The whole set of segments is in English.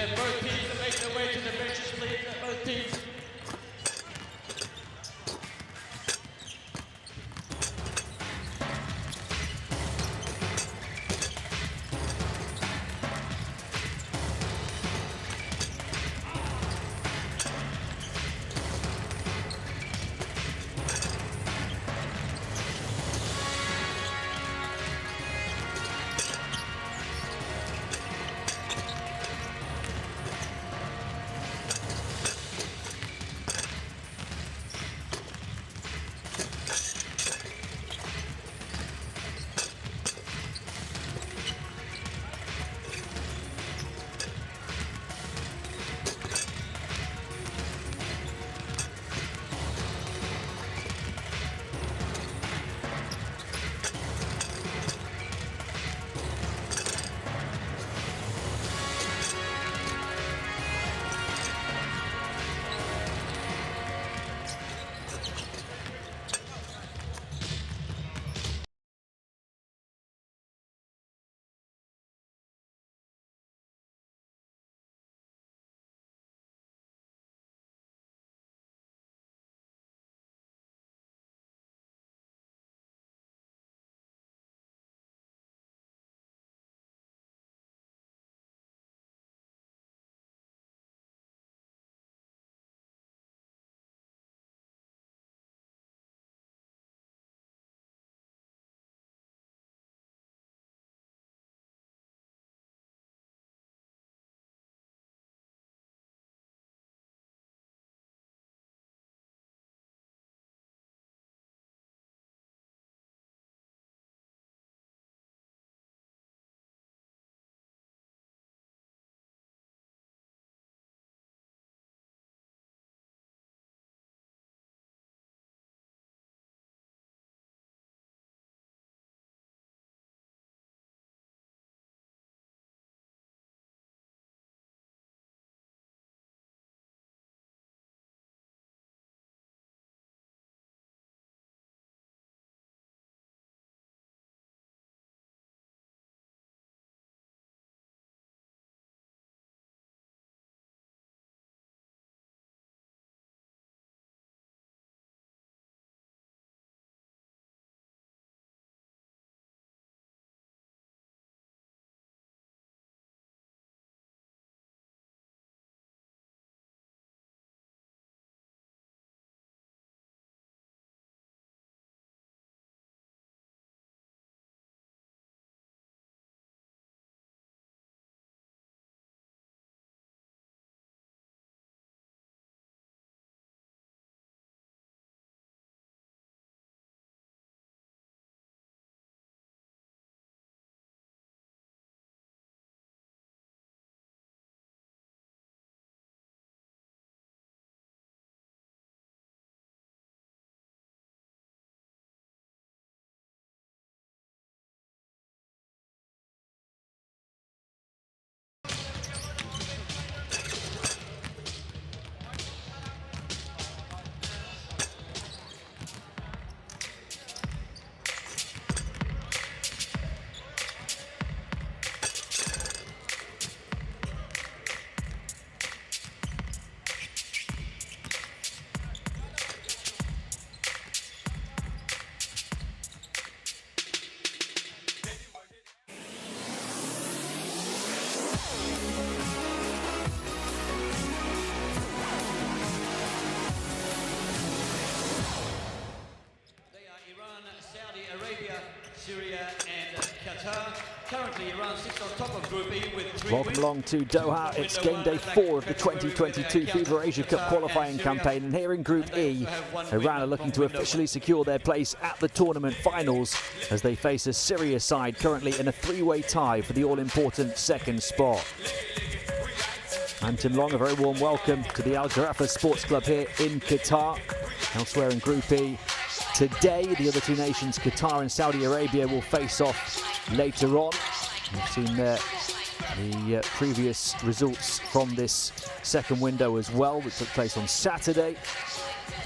have both teams to make their way to the benches, please. Both teams. Syria and Qatar. Currently, Iran sits on top of Group E with 3 Welcome along to Doha. It's game day 4 of the 2022 FIBA Asia Cup qualifying campaign. And here in Group E, Iran are looking to officially secure their place at the tournament finals as they face a Syria side currently in a 3-way tie for the all-important second spot. I'm Tim Long, a very warm welcome to the Al Gharafa Sports Club here in Qatar. Elsewhere in Group E, today the other two nations, Qatar and Saudi Arabia, will face off later on. We've seen there the previous results from this second window as well, that took place on Saturday.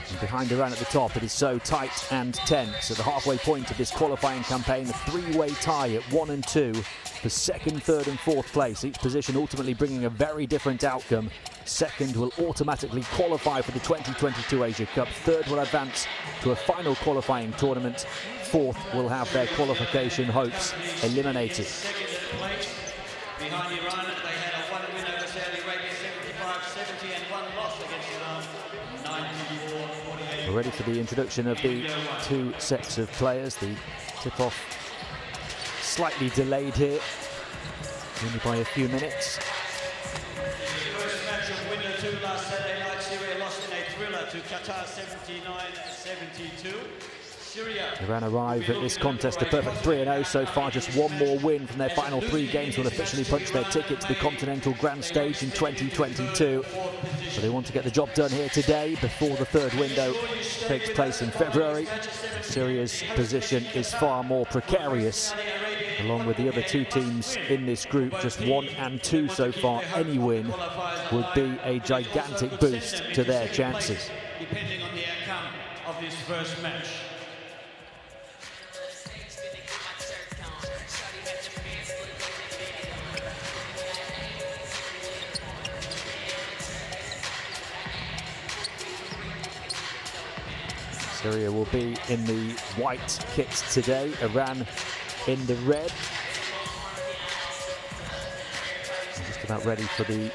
And behind Iran at the top, it is so tight and tense. At the halfway point of this qualifying campaign, a three-way tie at 1 and 2 for second, third and fourth place. Each position ultimately bringing a very different outcome. Second will automatically qualify for the 2022 Asia Cup. Third will advance to a final qualifying tournament. Fourth will have their qualification hopes eliminated. Behind Iran, they had a 1 win over Saudi Arabia, 75-70, and 1 loss against Iran, 94-48. We're ready for the introduction of the two sets of players. The tip-off slightly delayed here, only by a few minutes. First match of window 2 last Saturday night, Syria lost in a thriller to Qatar 79-72. Iran arrive at this contest a perfect 3-0 so far. Just one more win from their final 3 games will officially punch their ticket to the Continental Grand Stage in 2022. So they want to get the job done here today before the third window takes place in February. Syria's position is far more precarious. Along with the other 2 teams in this group, just 1 and 2 so far. Any win would be a gigantic boost to their chances. Depending on the outcome of this first match. Syria will be in the white kits today, Iran in the red. I'm just about ready for the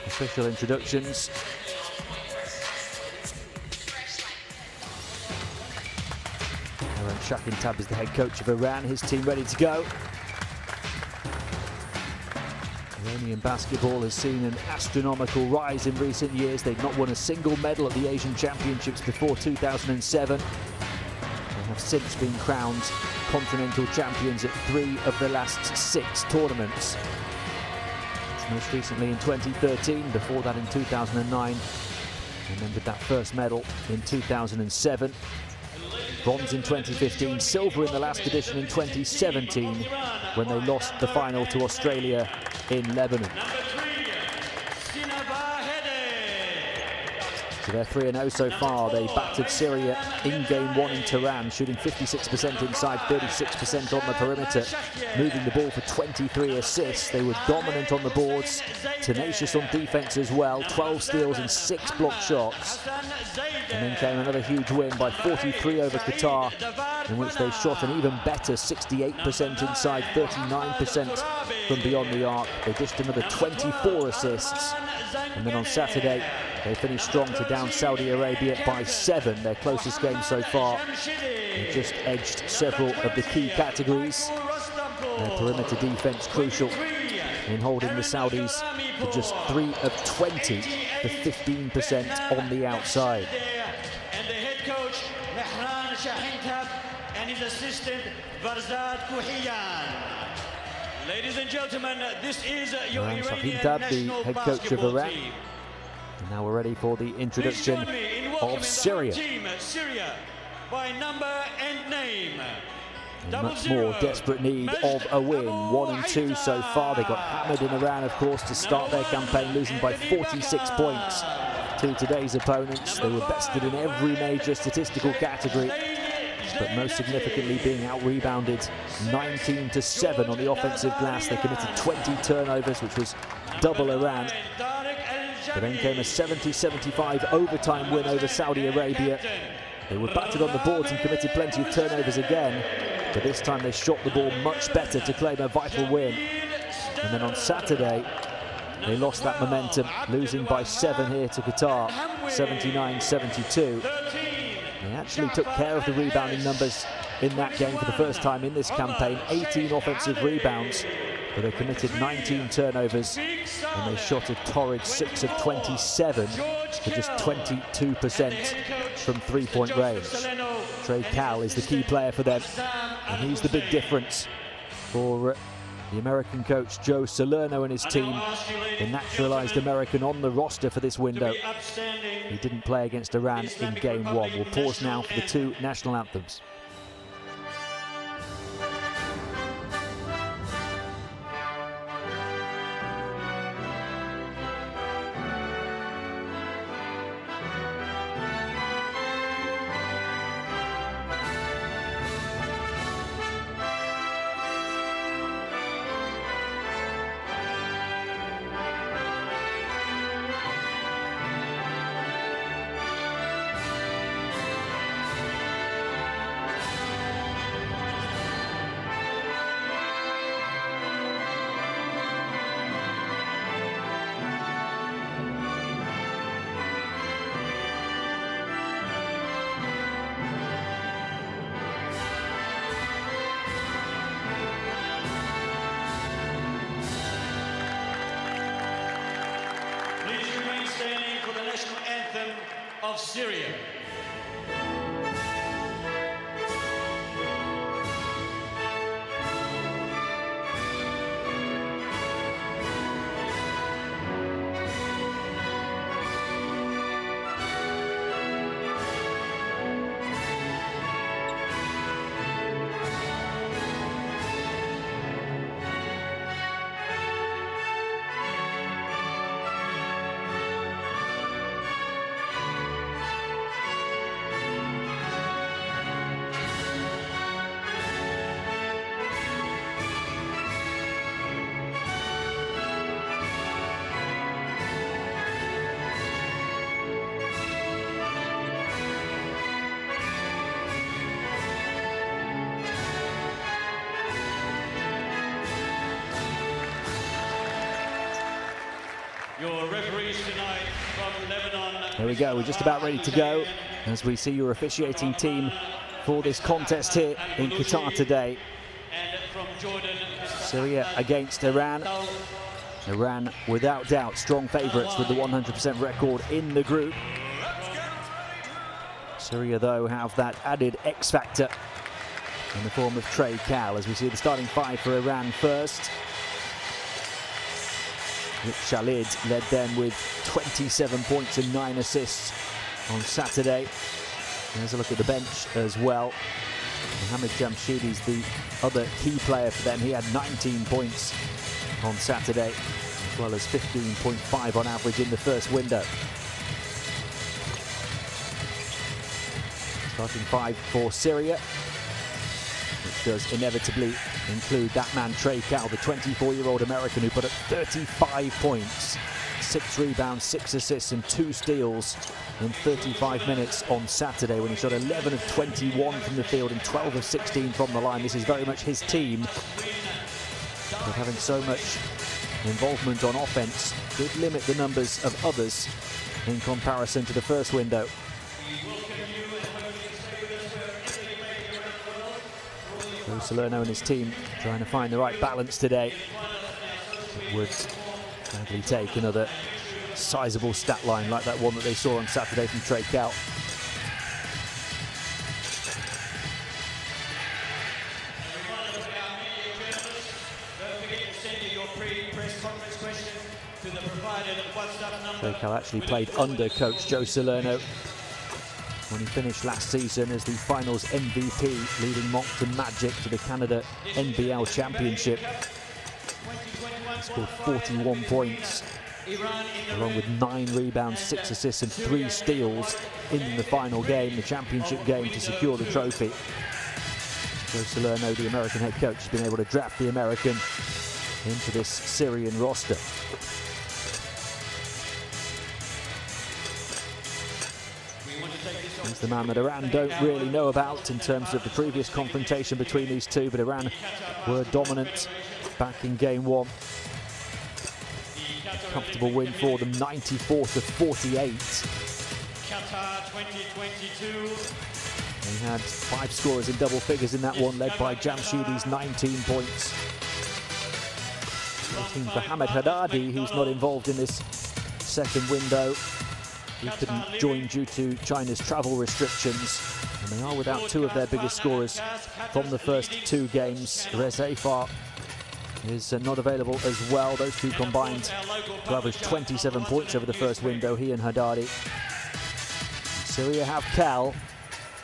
official introductions. Shakintab is the head coach of Iran, his team ready to go. Iranian basketball has seen an astronomical rise in recent years. They've not won a single medal at the Asian Championships before 2007. They have since been crowned continental champions at 3 of the last 6 tournaments. Most recently in 2013, before that in 2009, and then with that first medal in 2007. Bronze in 2015, silver in the last edition in 2017, when they lost the final to Australia in Lebanon. So they're 3-0 so far. They battered Syria in game 1 in Tehran, shooting 56% inside, 36% on the perimeter, moving the ball for 23 assists. They were dominant on the boards, tenacious on defense as well, 12 steals and 6 blocked shots. And then came another huge win by 43 over Qatar, in which they shot an even better 68% inside, 39% from beyond the arc. They dished another 24 assists. And then on Saturday, they finished strong to down Saudi Arabia by 7, their closest game so far. They just edged several of the key categories. Their perimeter defense crucial in holding the Saudis to just 3 of 20 for 15% on the outside. And the head coach, and his assistant, Barzad Kuhiyan. Ladies and gentlemen, this is your Iranian national the head coach of Iran. team. And now we're ready for the introduction of Syria. Syria by number and name. In much more desperate need of a win. 1 and 2 so far. They got hammered in Iran, of course, to start their campaign, losing by 46 points to today's opponents. They were bested in every major statistical category, but most significantly being out-rebounded 19-7 on the offensive glass. They committed 20 turnovers, which was double Iran. But then came a 70-75 overtime win over Saudi Arabia. They were battered on the boards and committed plenty of turnovers again, but this time they shot the ball much better to claim a vital win. And then on Saturday, they lost that momentum, losing by 7 here to Qatar, 79-72. They actually took care of the rebounding numbers in that game for the first time in this campaign. 18 offensive rebounds, but they committed 19 turnovers, and they shot a torrid 6 of 27 for just 22% from three-point range. Trey Cal is the key player for them, and he's the big difference for the American coach Joe Salerno and his team, the naturalized American on the roster for this window. He didn't play against Iran in game 1. We'll pause now for the 2 national anthems. of Syria. Your referees tonight from Lebanon. There we go, we're just about ready to go as we see your officiating team for this contest here in Qatar today. And from Jordan, Syria against Iran. Iran, without doubt, strong favourites with the 100% record in the group. Syria, though, have that added X factor in the form of Trey Cal, as we see the starting five for Iran first. Khalid led them with 27 points and 9 assists on Saturday. There's a look at the bench as well. Mohamed Jamshidi's the other key player for them. He had 19 points on Saturday, as well as 15.5 on average in the first window. Starting five for Syria, which does inevitably include that man Trey Cal, the 24-year-old American who put up 35 points, 6 rebounds, 6 assists and 2 steals in 35 minutes on Saturday, when he shot 11 of 21 from the field and 12 of 16 from the line. This is very much his team, but having so much involvement on offense did limit the numbers of others in comparison to the first window. Salerno and his team trying to find the right balance today. It would sadly take another sizable stat line like that one that they saw on Saturday from Trey Cal. Trey Cal actually played under coach Joe Salerno when he finished last season as the finals MVP, leading Moncton Magic to the Canada NBL Championship. He scored 41 points, along with 9 rebounds, 6 assists and 3 steals in the final game, the championship game, to secure the trophy. Joe Salerno, the American head coach, has been able to draft the American into this Syrian roster. He's the man that Iran don't really know about in terms of the previous confrontation between these two, but Iran were dominant back in game one. Comfortable win for them, 94-48. Qatar 2022. He had 5 scorers in double figures in that one, led by Jamshidi's 19 points. 18 for Hamid Haddadi, who's not involved in this second window. He couldn't join due to China's travel restrictions, and they are without 2 of their biggest scorers from the first 2 games. Reza Ifar is not available as well. Those two combined to average 27 points over the first window, he and Haddadi. Syria have Cal,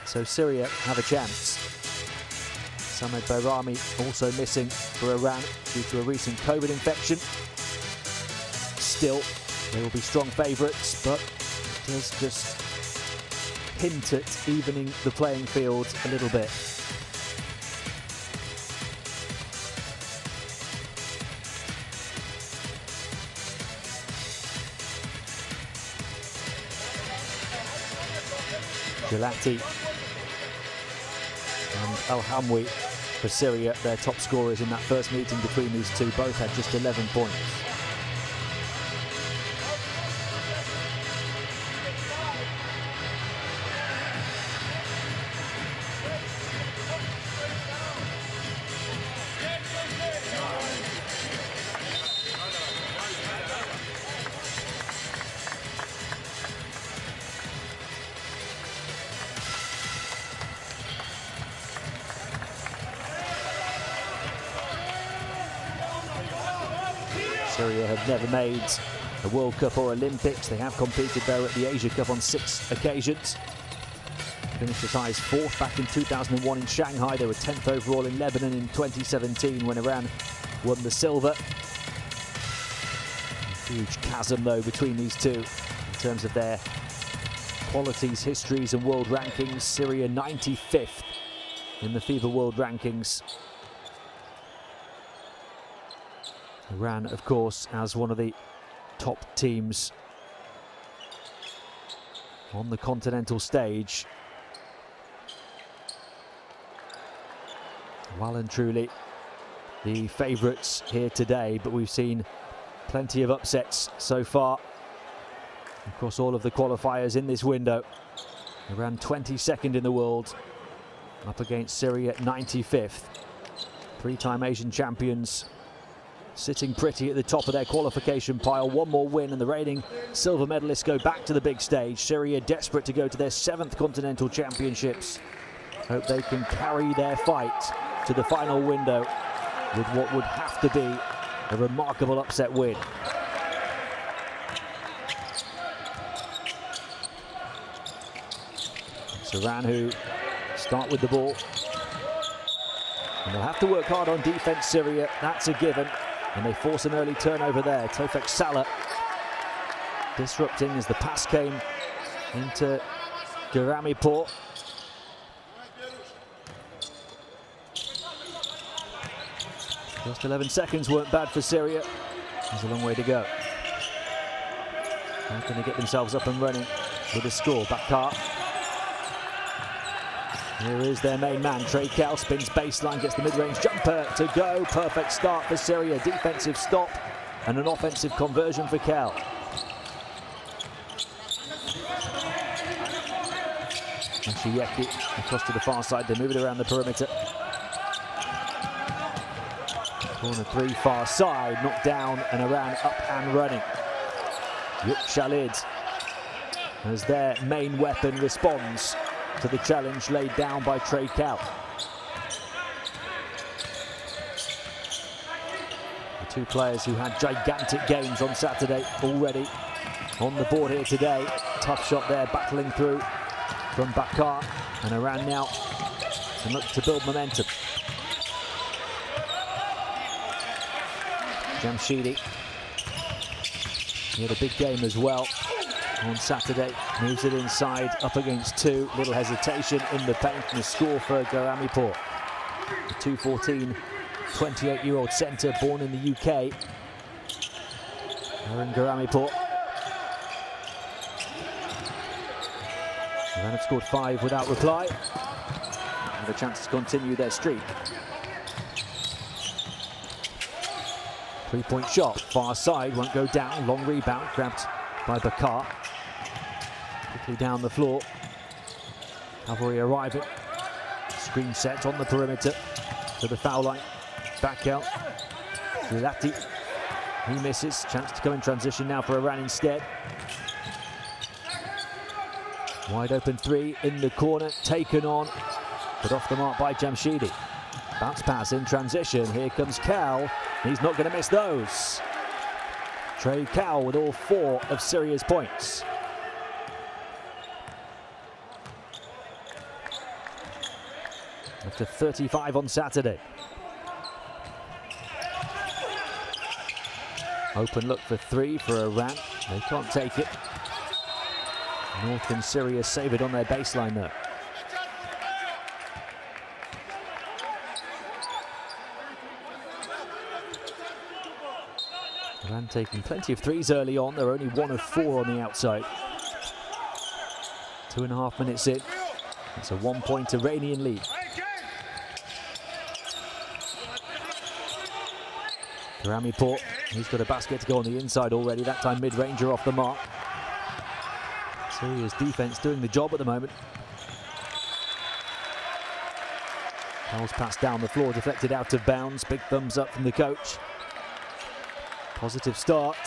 so Syria have a chance. Samed Bayrami also missing for Iran due to a recent COVID infection. Still, they will be strong favourites, but it does just hint at evening the playing field a little bit. Gelati and Al-Hamwi for Syria, their top scorers in that first meeting between these two, both had just 11 points. Syria have never made a World Cup or Olympics. They have competed though at the Asia Cup on 6 occasions. Finished as high as 4th back in 2001 in Shanghai. They were 10th overall in Lebanon in 2017 when Iran won the silver. A huge chasm though between these two in terms of their qualities, histories and world rankings. Syria 95th in the FIBA World Rankings. Iran, of course, as one of the top teams on the continental stage. Well and truly the favourites here today, but we've seen plenty of upsets so far across all of the qualifiers in this window. Iran 22nd in the world, up against Syria 95th. Three-time Asian champions sitting pretty at the top of their qualification pile. One more win and the reigning silver medalists go back to the big stage. Syria desperate to go to their 7th continental championships. Hope they can carry their fight to the final window with what would have to be a remarkable upset win. It's Iran who start with the ball. And they'll have to work hard on defence, Syria. That's a given. And they force an early turnover there. Tofek Salah disrupting as the pass came into Garamipur. Just 11 seconds weren't bad for Syria. There's a long way to go. How can they get themselves up and running with a score? Baccar. Here is their main man, Trey Cal, spins baseline, gets the mid-range jumper to go. Perfect start for Syria. Defensive stop and an offensive conversion for Cal. Ashiyeki across to the far side. They move it around the perimeter. Corner 3, far side, knocked down and Iran up and running. Yuk Khalid, as their main weapon, responds to the challenge laid down by Trey Cal. The two players who had gigantic games on Saturday already on the board here today. Tough shot there, battling through from Baccar, and Iran now can look to build momentum. Jamshidi, he had a big game as well on Saturday, moves it inside, up against 2, little hesitation in the paint, and a score for Garamipur. The 2'14", 28-year-old centre born in the UK. Aaron Garamipur. Iran have scored 5 without reply, and a chance to continue their streak. 3-point shot, far side, won't go down, long rebound, grabbed by Baccar. Quickly down the floor. Cavalry arriving. Screen set on the perimeter to the foul line. Back out. Gilati. He misses. Chance to come in transition now for Iran instead. Wide open 3 in the corner. Taken on. But off the mark by Jamshidi. Bounce pass in transition. Here comes Cal. He's not going to miss those. Trey Cal with all 4 of Syria's points. After 35 on Saturday. Open look for 3 for Iran. They can't take it. Northern Syria save it on their baseline though. Iran taking plenty of 3s early on. They're only 1 of 4 on the outside. 2.5 minutes in. It's a 1-point Iranian lead. Garamipur, he's got a basket to go on the inside already. That time mid-ranger off the mark. Syria's defense doing the job at the moment. Cal's pass down the floor, deflected out of bounds. Big thumbs up from the coach. Positive start.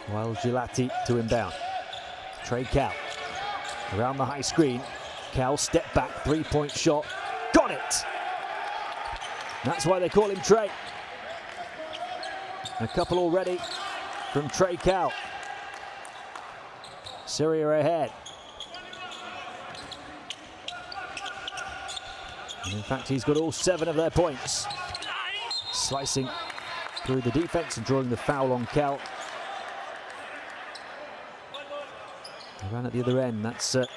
While Gilati to inbound. Trey Cal around the high screen. Cal, step back, three-point shot. Got it! That's why they call him Trey. A couple already from Trey Cal. Syria ahead. And in fact, he's got all 7 of their points. Slicing through the defense and drawing the foul on Cal. Around at the other end, that's a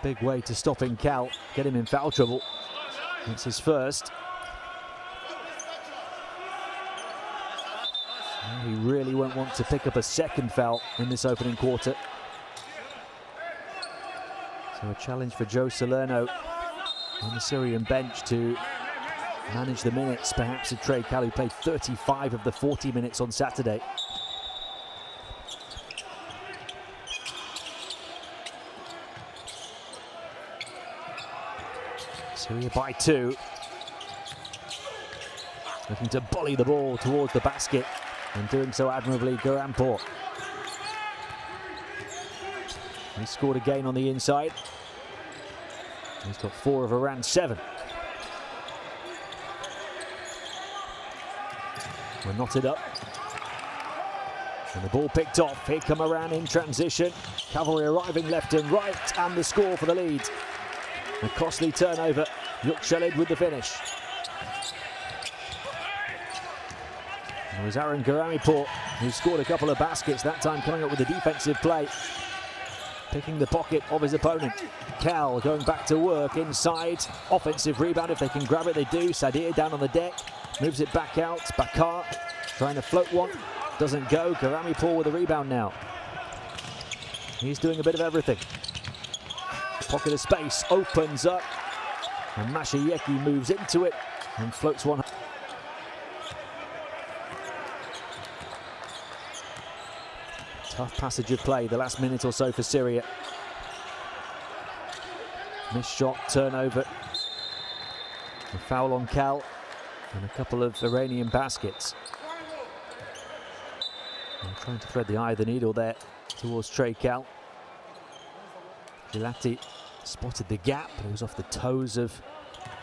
big way to stopping Cal, get him in foul trouble. That's his first. He really won't want to pick up a second foul in this opening quarter. So a challenge for Joe Salerno on the Syrian bench to manage the minutes, perhaps of Trey Cal, who played 35 of the 40 minutes on Saturday. Syria by 2. Looking to volley the ball towards the basket, and doing so admirably, Garampur. He scored again on the inside. He's got 4 of Iran's 7. We're knotted up. And the ball picked off. Here come Iran in transition. Cavalry arriving left and right, and the score for the lead. A costly turnover. Yukshalid with the finish. It was Aaron Garampur who scored a couple of baskets, that time coming up with a defensive play. Picking the pocket of his opponent. Cal going back to work inside. Offensive rebound, if they can grab it, they do. Sadir down on the deck. Moves it back out. Bakar trying to float one. Doesn't go. Garampur with a rebound now. He's doing a bit of everything. Pocket of space opens up. And Mashayeki moves into it and floats one. Tough passage of play the last minute or so for Syria. Missed shot, turnover. A foul on Cal and a couple of Iranian baskets. And trying to thread the eye of the needle there towards Trey Cal. Gilati spotted the gap, but it was off the toes of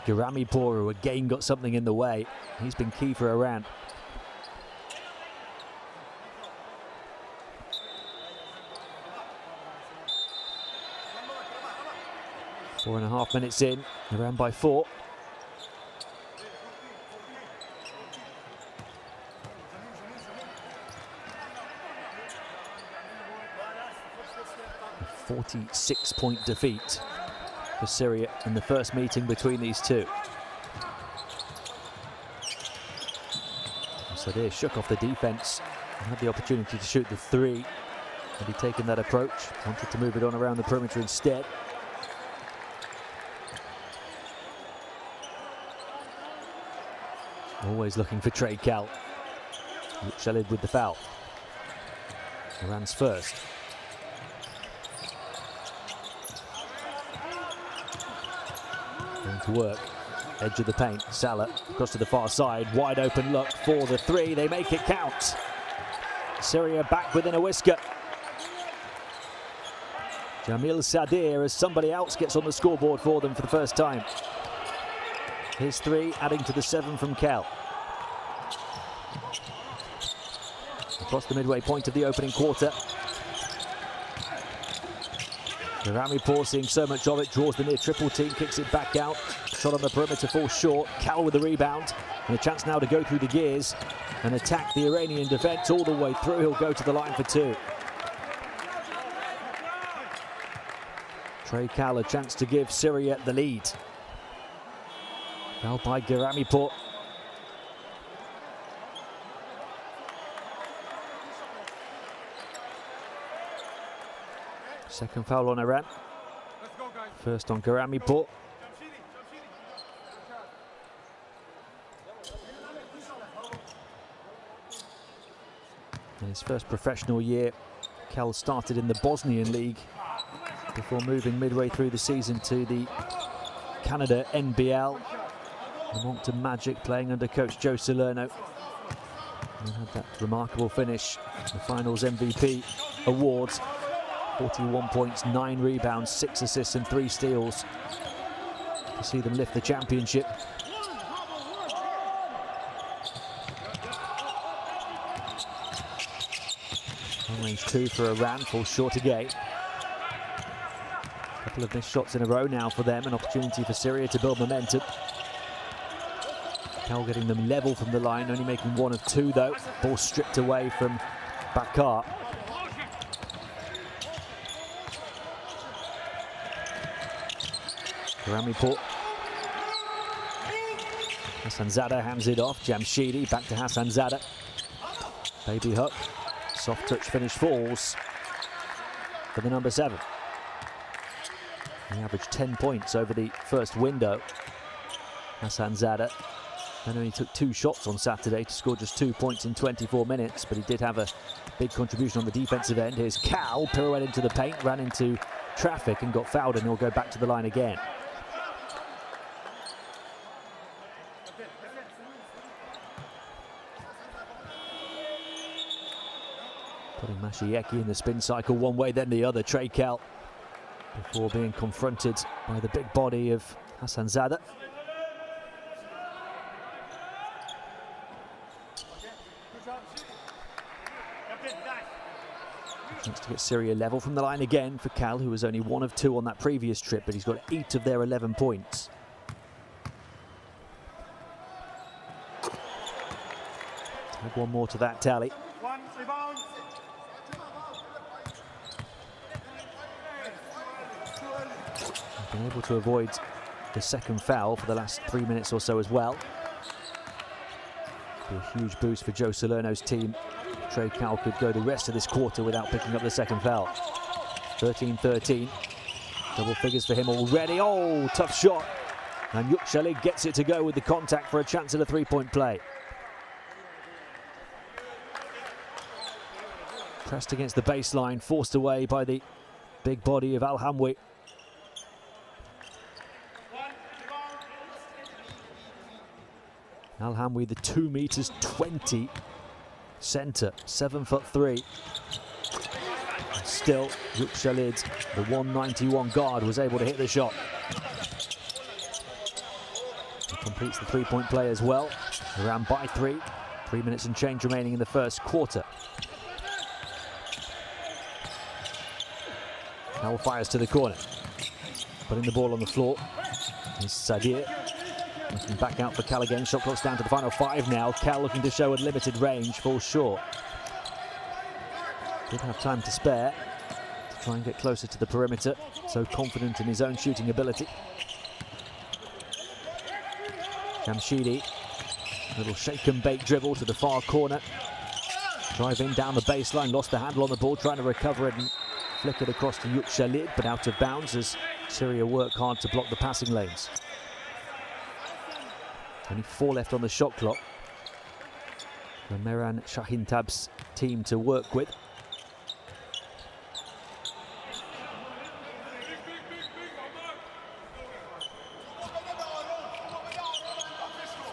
Garampur, who again got something in the way. He's been key for Iran. Four and a half minutes in, Iran by 4. A 46-point defeat for Syria in the first meeting between these two. Sadir shook off the defense and had the opportunity to shoot the 3. Had he taken that approach, wanted to move it on around the perimeter instead. Always looking for Trey Cal. Shelid with the foul. Iran's first. Going to work. Edge of the paint. Salah across to the far side. Wide open look for the 3. They make it count. Syria back within a whisker. Jamil Sadir as somebody else gets on the scoreboard for them for the first time. His 3 adding to the 7 from Cal. Across the midway point of the opening quarter. Garampur seeing so much of it, draws the near triple team, kicks it back out. Shot on the perimeter falls short. Cal with the rebound. And a chance now to go through the gears and attack the Iranian defense all the way through. He'll go to the line for 2. Trey Cal a chance to give Syria the lead. Foul by Garampur. Second foul on Iran. First on Garampur. In his first professional year, Cal started in the Bosnian League before moving midway through the season to the Canada NBL. The Moncton Magic playing under coach Joe Salerno. And had that remarkable finish, the finals MVP awards. 41 points, 9 rebounds, 6 assists and 3 steals to see them lift the championship. Long-range 2 for Iran, falls short again. A couple of missed shots in a row now for them, an opportunity for Syria to build momentum. Cal getting them level from the line, only making 1 of 2 though. Ball stripped away from Bakar. Ramport. Hassanzadeh hands it off. Jamshidi back to Hassanzadeh. Baby hook. Soft touch finish falls for the number 7. He averaged 10 points over the first window. Hassanzadeh and only took 2 shots on Saturday to score just 2 points in 24 minutes, but he did have a big contribution on the defensive end. Here's Cal, pirouette into the paint, ran into traffic and got fouled, and he'll go back to the line again. Putting Mashieki in the spin cycle one way, then the other. Trey Cal before being confronted by the big body of Hassanzadeh. Chance to get Syria level from the line again for Cal, who was only 1 of 2 on that previous trip, but he's got 8 of their 11 points. Add 1 more to that tally. Been able to avoid the second foul for the last 3 minutes or so as well. Be a huge boost for Joe Salerno's team. Trey Cal could go the rest of this quarter without picking up the second foul. 13-13. Double figures for him already. Oh, tough shot. And Yükseli gets it to go with the contact for a chance at a 3-point play. Pressed against the baseline, forced away by the big body of Al-Hamwi. Al-Hamwi, the 2 meters 20 centre, 7'3". Still, Yükseli, the 191 guard, was able to hit the shot. He completes the 3-point play as well. Around by 3. 3 minutes and change remaining in the first quarter. Now fires to the corner. Putting the ball on the floor. Here's Sadir. Looking back out for Cal again. Shot clock's down to the final 5 now. Cal looking to show a limited range, falls short. Did have time to spare to try and get closer to the perimeter. So confident in his own shooting ability. Jamshidi, little shake and bake dribble to the far corner. Driving down the baseline, lost the handle on the ball, trying to recover it and flick it across to Yükseli, but out of bounds as Syria work hard to block the passing lanes. Only 4 left on the shot clock. The Meran Shahintab's team to work with.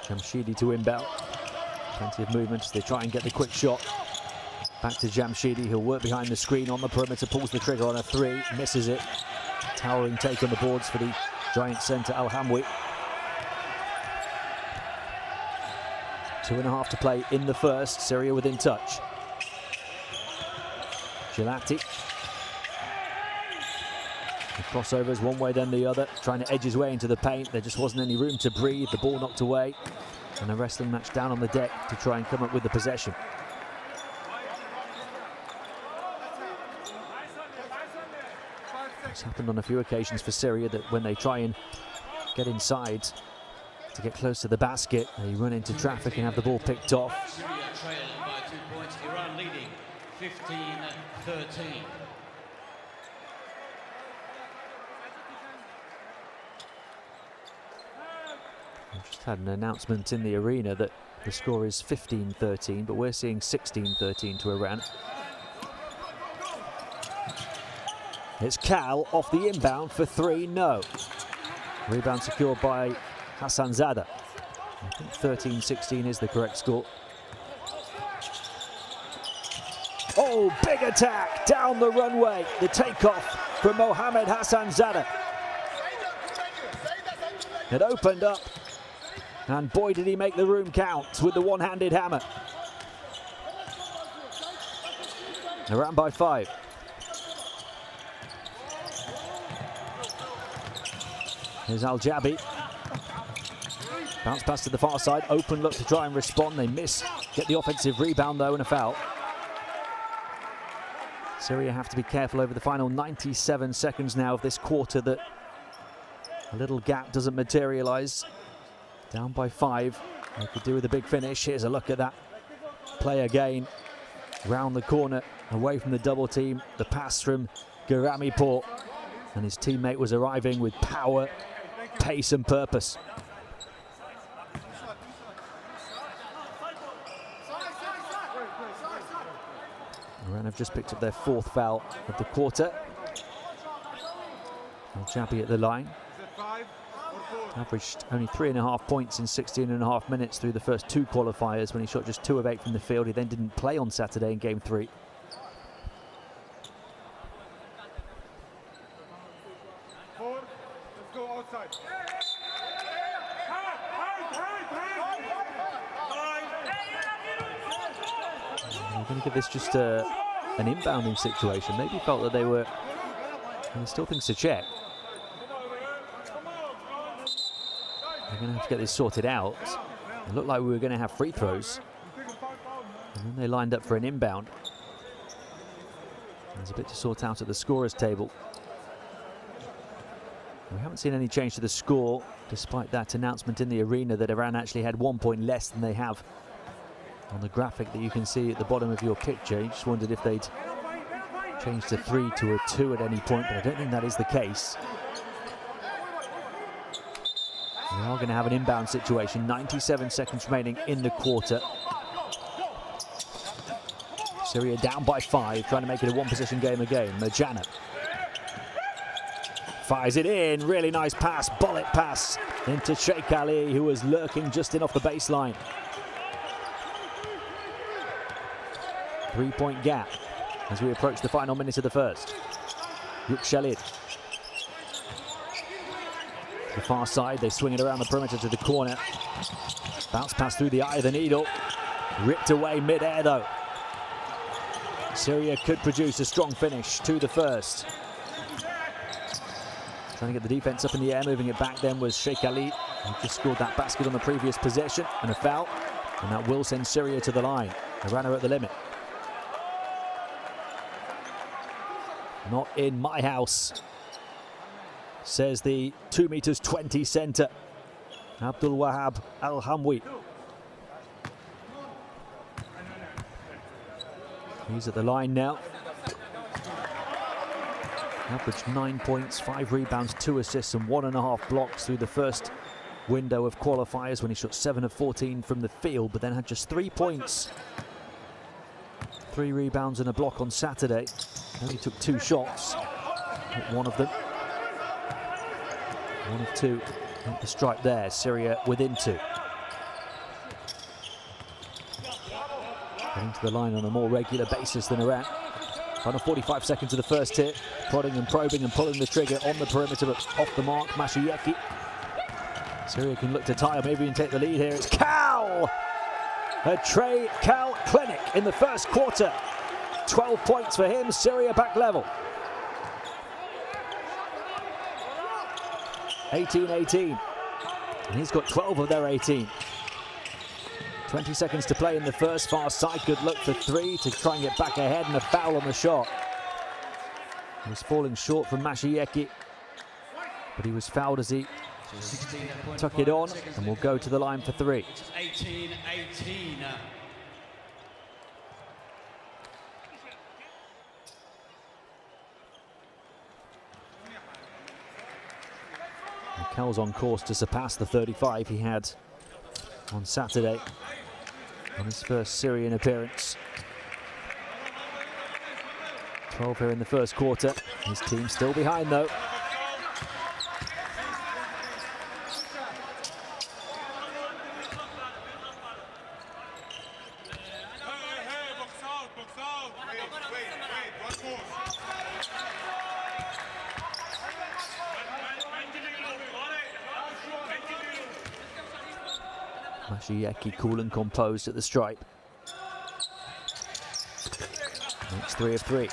Jamshidi to inbound. Plenty of movement as they try and get the quick shot. Back to Jamshidi, he'll work behind the screen on the perimeter, pulls the trigger on a 3, misses it. Towering take on the boards for the giant centre Al-Hamwi. 2.5 to play in the first. Syria within touch. Gelati. The crossovers one way then the other, trying to edge his way into the paint. There just wasn't any room to breathe. The ball knocked away, and a wrestling match down on the deck to try and come up with the possession. It's happened on a few occasions for Syria that when they try and get inside to get close to the basket, they run into traffic and have the ball picked off. Syria trailing by 2 points, Iran leading 15-13. We've just had an announcement in the arena that the score is 15-13, but we're seeing 16-13 to Iran. It's Cal off the inbound for 3, no. Rebound secured by Hassanzadeh. I think 13-16 is the correct score. Oh, Oh, big attack down the runway. The takeoff from Mohammed Hassanzadeh. It opened up, and boy did he make the room count with the one-handed hammer. Around by 5. Here's Al Jabi. Bounce pass to the far side. Open look to try and respond. They miss. Get the offensive rebound though and a foul. Syria have to be careful over the final 97 seconds now of this quarter that a little gap doesn't materialise. Down by 5. They could do with a big finish. Here's a look at that play again. Round the corner, away from the double team. The pass from Garamipur. And his teammate was arriving with power, pace and purpose. Iran have just picked up their 4th foul of the quarter. Al Jabi at the line. Averaged only 3.5 points in 16.5 minutes through the first 2 qualifiers when he shot just 2 of 8 from the field. He then didn't play on Saturday in game 3. We're going to give this just an inbounding situation. Maybe felt that they were, and still things to check. They're going to have to get this sorted out. It looked like we were going to have free throws. And then they lined up for an inbound. There's a bit to sort out at the scorer's table. We haven't seen any change to the score, despite that announcement in the arena that Iran actually had 1 point less than they have on the graphic that you can see at the bottom of your picture. You just wondered if they'd changed to 3 to a 2 at any point, but I don't think that is the case. We are going to have an inbound situation. 97 seconds remaining in the quarter. Syria down by 5, trying to make it a 1-possession game again. Merjana fires it in. Really nice pass, bullet pass into Sheikh Ali, who was lurking just in off the baseline. 3-point gap as we approach the final minutes of the first. Yuk Shalid. To the far side, they swing it around the perimeter to the corner. Bounce pass through the eye of the needle. Ripped away mid-air though. Syria could produce a strong finish to the first. Trying to get the defense up in the air, moving it back then was Sheikh Ali, who just scored that basket on the previous possession, and a foul. And that will send Syria to the line. Iran are at the limit. Not in my house, says the 2'20" centre, Abdul Wahab Al-Hamwi. He's at the line now. Averaged 9 points, 5 rebounds, 2 assists and 1.5 blocks through the first window of qualifiers when he shot 7 of 14 from the field, but then had just 3 points, 3 rebounds and a block on Saturday. Only took 2 shots, hit one of them. 1 of 2 at the stripe there. Syria within 2. Getting to the line on a more regular basis than Iran. Final 45 seconds of the first hit. Prodding and probing and pulling the trigger on the perimeter, but off the mark. Mashayeki. Syria can look to tie or maybe even take the lead here. It's Cal! A Trey Cal clinic in the first quarter. 12 points for him. Syria back level. 18-18. And he's got 12 of their 18. 20 seconds to play in the first. Far side, good look for 3 to try and get back ahead, and a foul on the shot. He was falling short from Mashayeki, but he was fouled as he tuck it on, and will go to the line for 3. 18-18. Cal's on course to surpass the 35 he had on Saturday on his first Syrian appearance. 12 here in the first quarter. His team still behind though. Mashieki cool and composed at the stripe. Makes 3 of 3.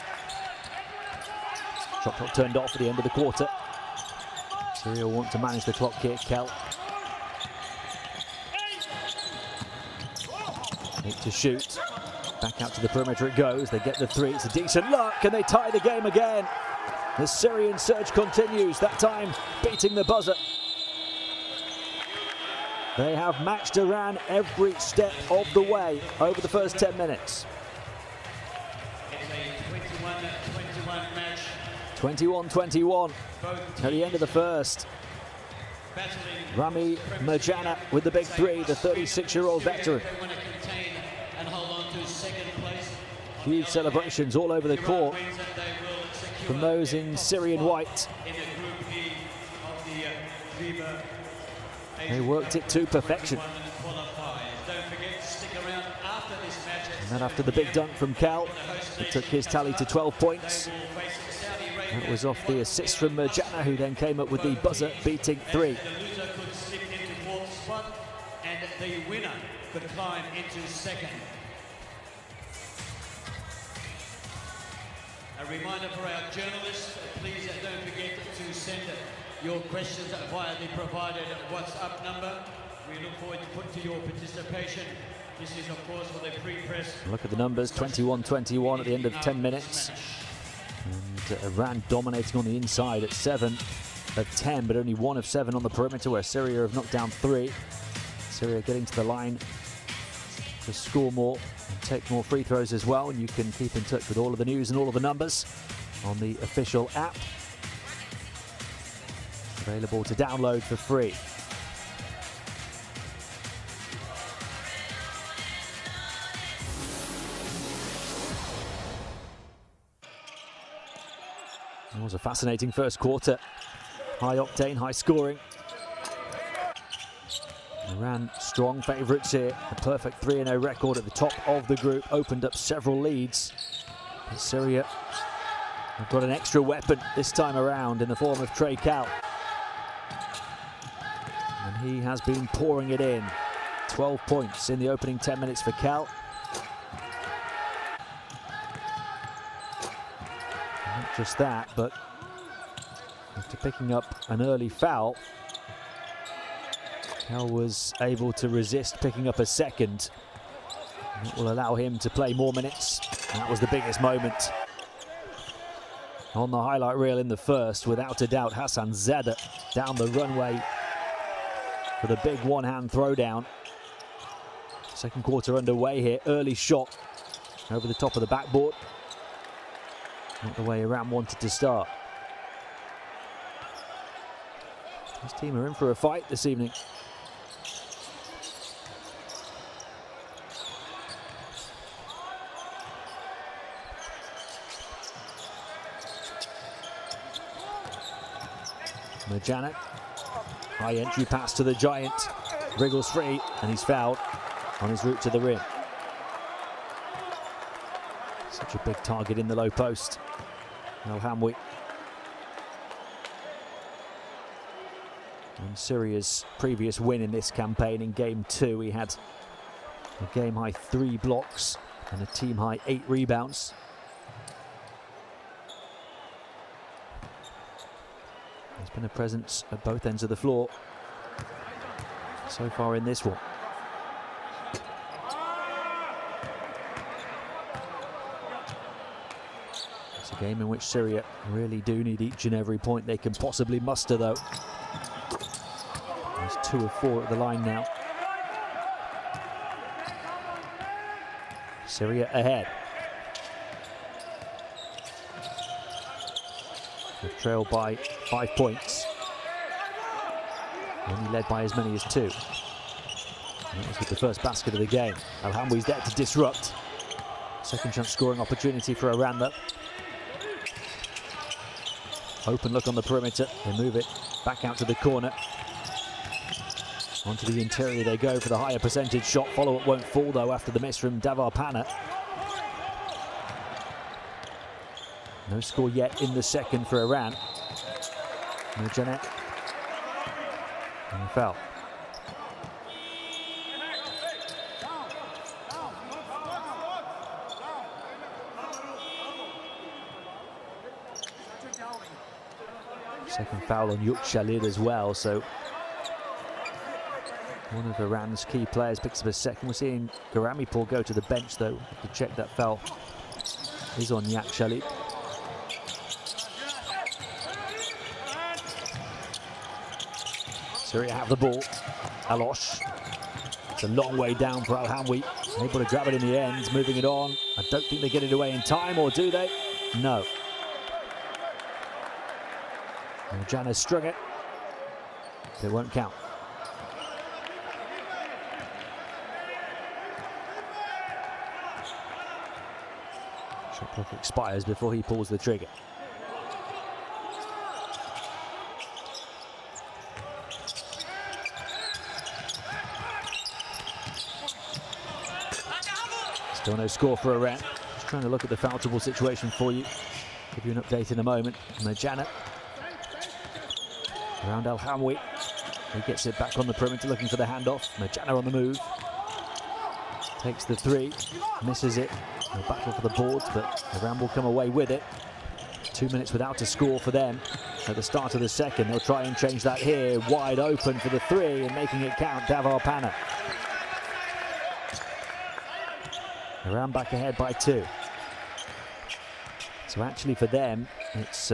Shot clock turned off at the end of the quarter. Syria will want to manage the clock here. Kel. 8 to shoot. Back out to the perimeter it goes. They get the 3. It's a decent look and they tie the game again. The Syrian surge continues, that time beating the buzzer. They have matched Iran every step of the way over the first 10 minutes. It's a 21-21 match. 21-21 at the end of the first. Rami Merjana with the big 3, the 36-year-old veteran. Huge celebrations all over the court from those in Syrian white. They worked it to perfection. And then after the big dunk from Cal, it took his tally to 12 points. That was off the assist from Merjana, who then came up with the buzzer-beating 3. The loser could slip into fourth spot, and the winner could climb into second. A reminder for our journalists, please don't forget to send your questions via the provided WhatsApp number. We look forward to your participation. This is, of course, for the pre-press. Look at the numbers, 21-21 at the end of 10 minutes. And Iran dominating on the inside at 7 of 10, but only 1 of 7 on the perimeter, where Syria have knocked down 3. Syria getting to the line to score more and take more free throws as well. And you can keep in touch with all of the news and all of the numbers on the official app. Available to download for free. It was a fascinating first quarter. High octane, high scoring. Iran strong favourites here. A perfect 3-0 record at the top of the group. Opened up several leads. But Syria have got an extra weapon this time around in the form of Trey Cal. And he has been pouring it in. 12 points in the opening 10 minutes for Cal. Not just that, but after picking up an early foul, Cal was able to resist picking up a second. And that will allow him to play more minutes. And that was the biggest moment on the highlight reel in the first. Without a doubt, Hassan Zada down the runway for the big one-hand throwdown. Second quarter underway here. Early shot over the top of the backboard. Not the way Iran wanted to start. This team are in for a fight this evening. Merjana, high entry pass to the giant, wriggles free, and he's fouled on his route to the rim. Such a big target in the low post. Al-Hamwi. And Syria's previous win in this campaign in game 2, he had a game-high 3 blocks and a team-high 8 rebounds. There's been a presence at both ends of the floor so far in this one. It's a game in which Syria really do need each and every point they can possibly muster, though. There's 2 of 4 at the line now. Syria ahead. They've trailed by 5 points. Only led by as many as 2. And that was with the first basket of the game. Al-Hamwi's there to disrupt. Second chance scoring opportunity for Iran, though. Open look on the perimeter. They move it back out to the corner. Onto the interior they go for the higher percentage shot. Follow-up won't fall, though, after the miss from Davar Pana. No score yet in the second for Iran. No Janet. And foul. Second foul on Khalid as well, so one of Iran's key players picks up a second. We're seeing Garamipour go to the bench though to check that foul is on Khalid. Syria have the ball. Alosh. It's a long way down for Al-Hamwi. Able to grab it in the end, moving it on. I don't think they get it away in time, or do they? No. Jana strung it. It won't count. Shot clock expires before he pulls the trigger. Still no score for Iran. Just trying to look at the foul trouble situation for you. Give you an update in a moment. Jana around Al-Hamwi. He gets it back on the perimeter looking for the handoff. Jana on the move. Takes the three. Misses it. A battle for the boards, but Iran will come away with it. 2 minutes without a score for them at the start of the second. They'll try and change that here. Wide open for the three and making it count. Davar Pana. Iran back ahead by 2. So actually for them, it's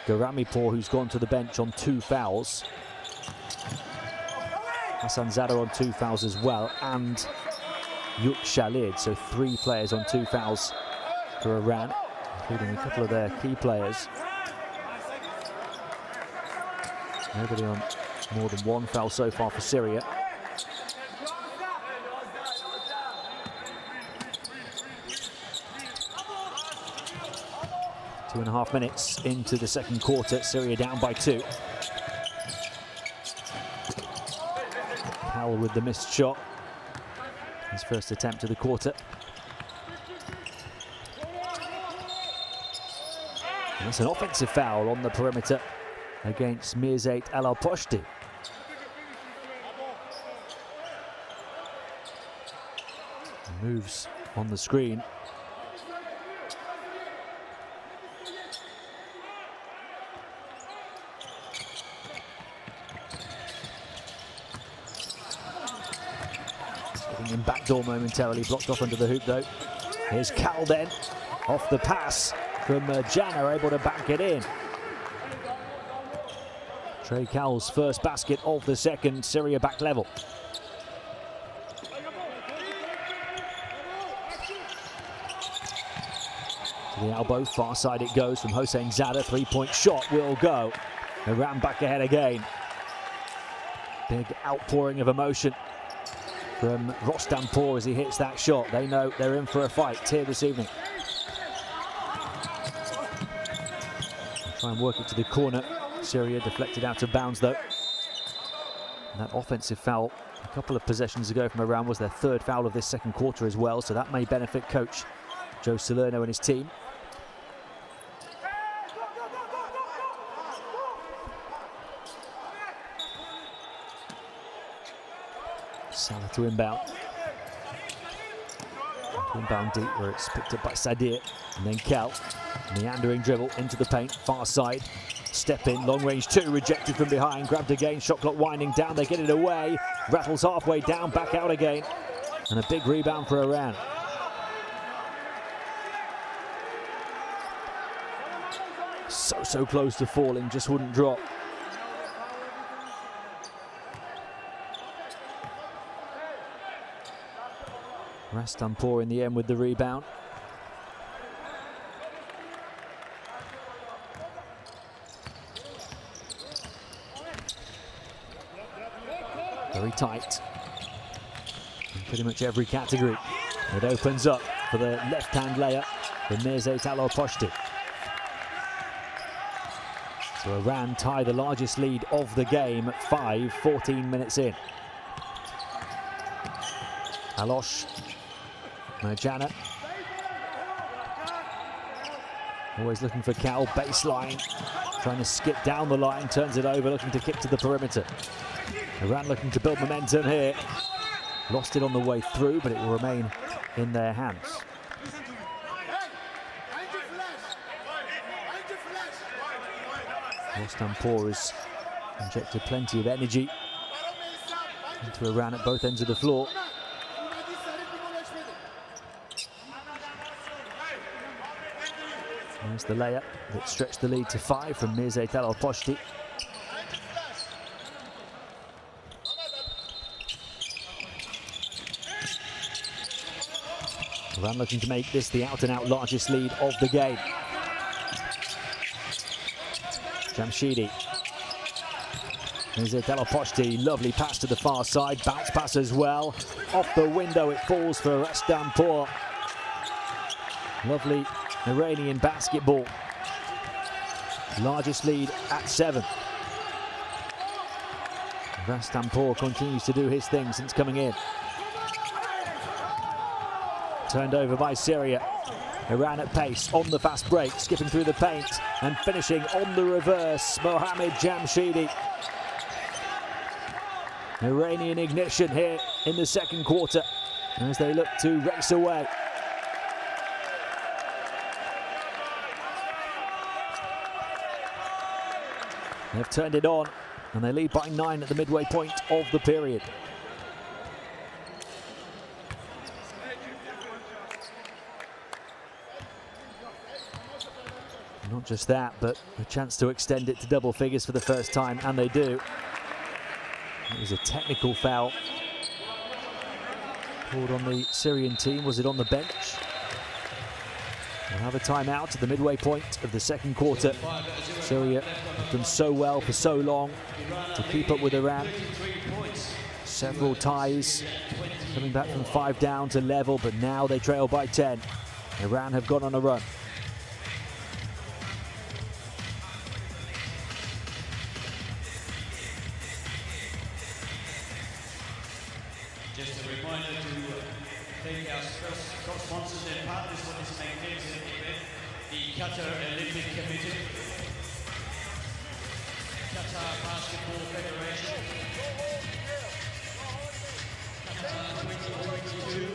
Garamipour who's gone to the bench on 2 fouls. Hassan Zada on 2 fouls as well, and Khalid. So 3 players on 2 fouls for Iran, including a couple of their key players. Nobody on more than 1 foul so far for Syria. Two and a half minutes into the second quarter, Syria down by 2. Powell with the missed shot. His first attempt of the quarter. And that's an offensive foul on the perimeter against Mirzait Al-Poshti. Moves on the screen. In backdoor momentarily, blocked off under the hoop though. Here's Cal then, off the pass from Jana, able to bank it in. Trey Cal's first basket of the second, Syria back level. To the elbow, far side it goes from Hossein Zada, 3-point shot will go. Iran back ahead again. Big outpouring of emotion from Rostampour as he hits that shot. They know they're in for a fight here this evening. Try and work it to the corner. Syria deflected out of bounds though. And that offensive foul a couple of possessions ago from Iran was their 3rd foul of this second quarter as well, so that may benefit coach Joe Salerno and his team. Salah to inbound. To inbound deep where it's picked up by Sadir. And then Cal. Meandering dribble into the paint. Far side. Step in. Long range 2. Rejected from behind. Grabbed again. Shot clock winding down. They get it away. Rattles halfway down. Back out again. And a big rebound for Iran. So close to falling. Just wouldn't drop. Rostampour in the end with the rebound. Very tight in pretty much every category. It opens up for the left-hand layup for Mirzait Al-Poshti. So Iran tie the largest lead of the game at 5, 14 minutes in. Alosh. Jana. Always looking for Cal, baseline. Trying to skip down the line, turns it over, looking to kick to the perimeter. Iran looking to build momentum here. Lost it on the way through, but it will remain in their hands. Rostampour has injected plenty of energy into Iran at both ends of the floor. There's the layup that stretched the lead to 5 from Mirzet Al-Poshti. Iran looking to make this the out-and-out largest lead of the game. Jamshidi. Mirzet Al-Poshti, lovely pass to the far side, bounce pass as well. Off the window it falls for Rostampour. Lovely Iranian basketball. Largest lead at 7. Rostampour continues to do his thing since coming in. Turned over by Syria. Iran at pace on the fast break, skipping through the paint and finishing on the reverse. Mohammad Jamshidi. Iranian ignition here in the second quarter as they look to race away. They've turned it on and they lead by 9 at the midway point of the period. Not just that, but a chance to extend it to double figures for the first time, and they do. It was a technical foul called on the Syrian team. Was it on the bench? We'll have a timeout at the midway point of the second quarter. Syria have done so well for so long to keep up with Iran. Several ties, coming back from 5 down to level, but now they trail by 10. Iran have gone on a run. Just a reminder to thank our sponsors and partners for this magnificent event, the Qatar Olympic Committee, Qatar Basketball Federation, Qatar 2022,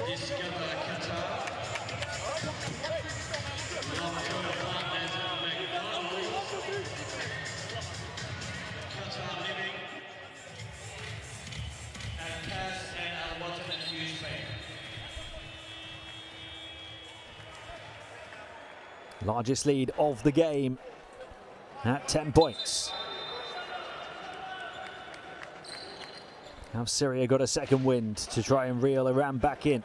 Discover Qatar, long-term partners are McDonald's, Qatar Living, and على بطل آسيا. Largest lead of the game at 10 points. Have Syria got a second wind to try and reel Iran back in?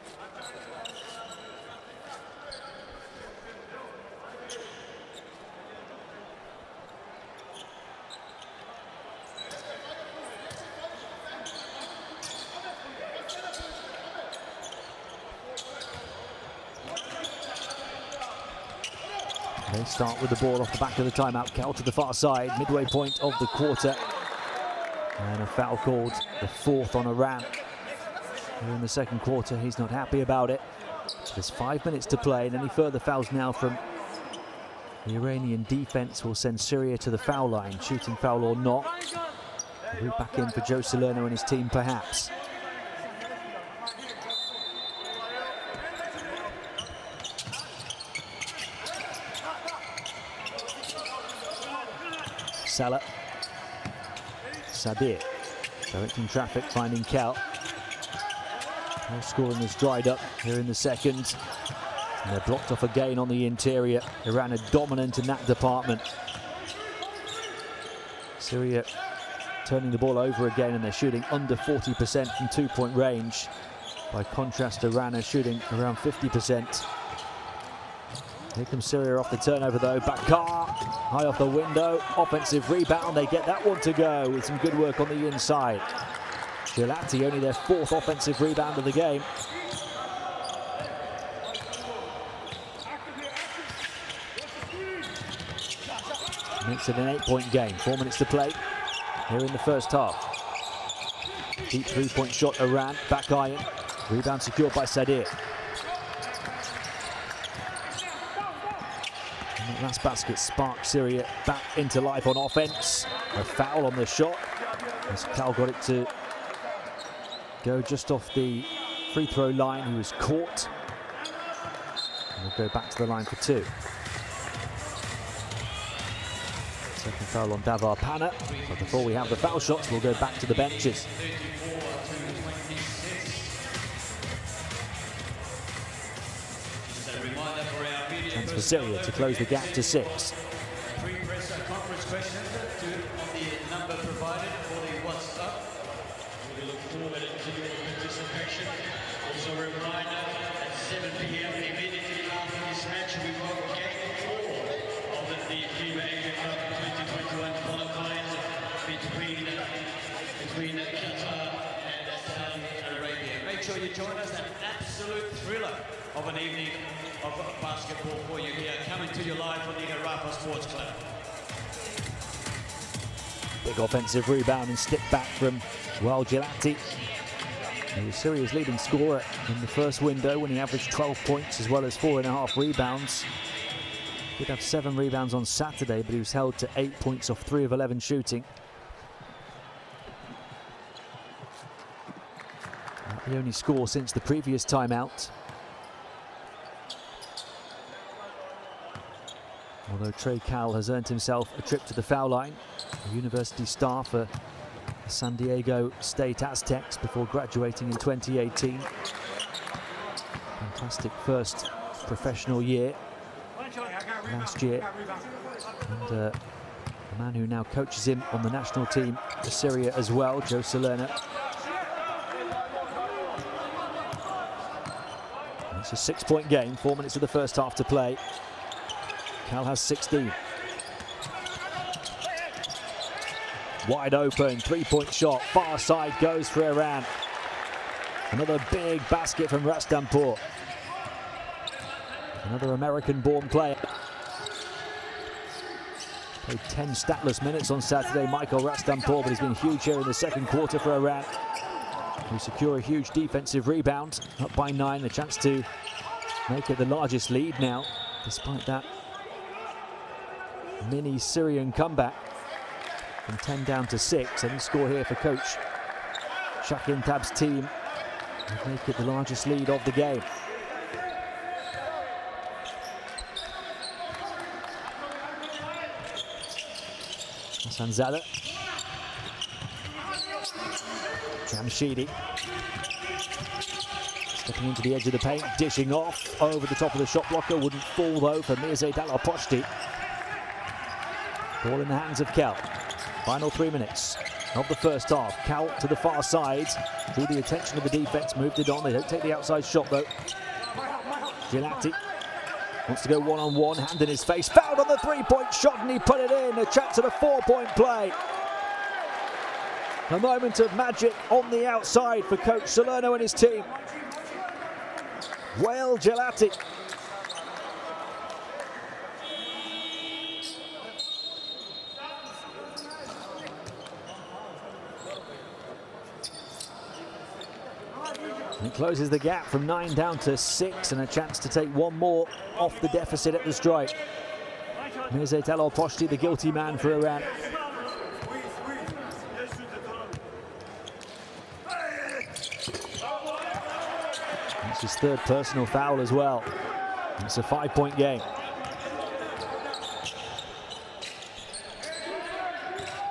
They start with the ball off the back of the timeout. Kel to the far side, midway point of the quarter. And a foul called, the 4th on Iran. Here in the second quarter, he's not happy about it. There's 5 minutes to play, and any further fouls now from the Iranian defense will send Syria to the foul line, shooting foul or not. Route back in for Joe Salerno and his team, perhaps. Sella. Sadir directing traffic, finding Kel. No scoring has dried up here in the second. And they're blocked off again on the interior. Iran are dominant in that department. Syria turning the ball over again, and they're shooting under 40% from 2-point range. By contrast, Iran are shooting around 50%. Here comes Syria off the turnover though. Bakar, high off the window, offensive rebound. They get that one to go with some good work on the inside. Gelati, only their 4th offensive rebound of the game. Makes it an 8-point game. 4 minutes to play here in the first half. Deep 3-point shot, Iran, back iron. Rebound secured by Sadir. That last basket sparked Syria back into life on offense. A foul on the shot as Cal got it to go just off the free throw line. He was caught. And we'll go back to the line for 2. Second foul on Davar Pana. But before we have the foul shots, we'll go back to the benches. Chance for Syria to close the gap to 6. Pre-press conference questions on the number provided for the WhatsApp. We look forward to your participation. Also a reminder at 7 p.m. immediately after this match, we've got game 4 of the FIBA Asia Cup 2021 qualifiers between Qatar and Saudi Arabia. Make sure you join us. An absolute thriller of an evening of basketball for you here, coming to you live from the Rafa Sports Club. Big offensive rebound and stick back from Gelati. He was Syria's leading scorer in the first window when he averaged 12 points as well as 4.5 rebounds. Did have 7 rebounds on Saturday, but he was held to 8 points off 3 of 11 shooting. The only score since the previous timeout. Although Trey Cal has earned himself a trip to the foul line, a university star for the San Diego State Aztecs before graduating in 2018. Fantastic first professional year last year. And the man who now coaches him on the national team for Syria as well, Joe Salerno. It's a 6-point game, 4 minutes of the first half to play. Cal has 16. Wide open, 3-point shot, far side goes for Iran. Another big basket from Rastampur. Another American-born player. Played 10 statless minutes on Saturday, Michael Rastampur, but he's been huge here in the second quarter for Iran. We secure a huge defensive rebound, up by 9, a chance to make it the largest lead now, despite that mini Syrian comeback from 10 down to 6. Any score here for coach Shakin Tab's team would make it the largest lead of the game. Hassanzadeh, Jamshidi stepping into the edge of the paint, dishing off over the top of the shot blocker, wouldn't fall though for Mirzad Al-Poshti. Ball in the hands of Cal. Final 3 minutes of the first half. Cal to the far side, drew the attention of the defense, moved it on. They don't take the outside shot though. Gelati wants to go one-on-one, hand in his face, fouled on the 3-point shot and he put it in. A chance at a 4-point play. A moment of magic on the outside for coach Salerno and his team. Gelati. It closes the gap from 9 down to 6 and a chance to take one more off the deficit at the strike. Mirzad Al-Poshti, the guilty man for Iran. It's his 3rd personal foul as well. It's a 5-point game.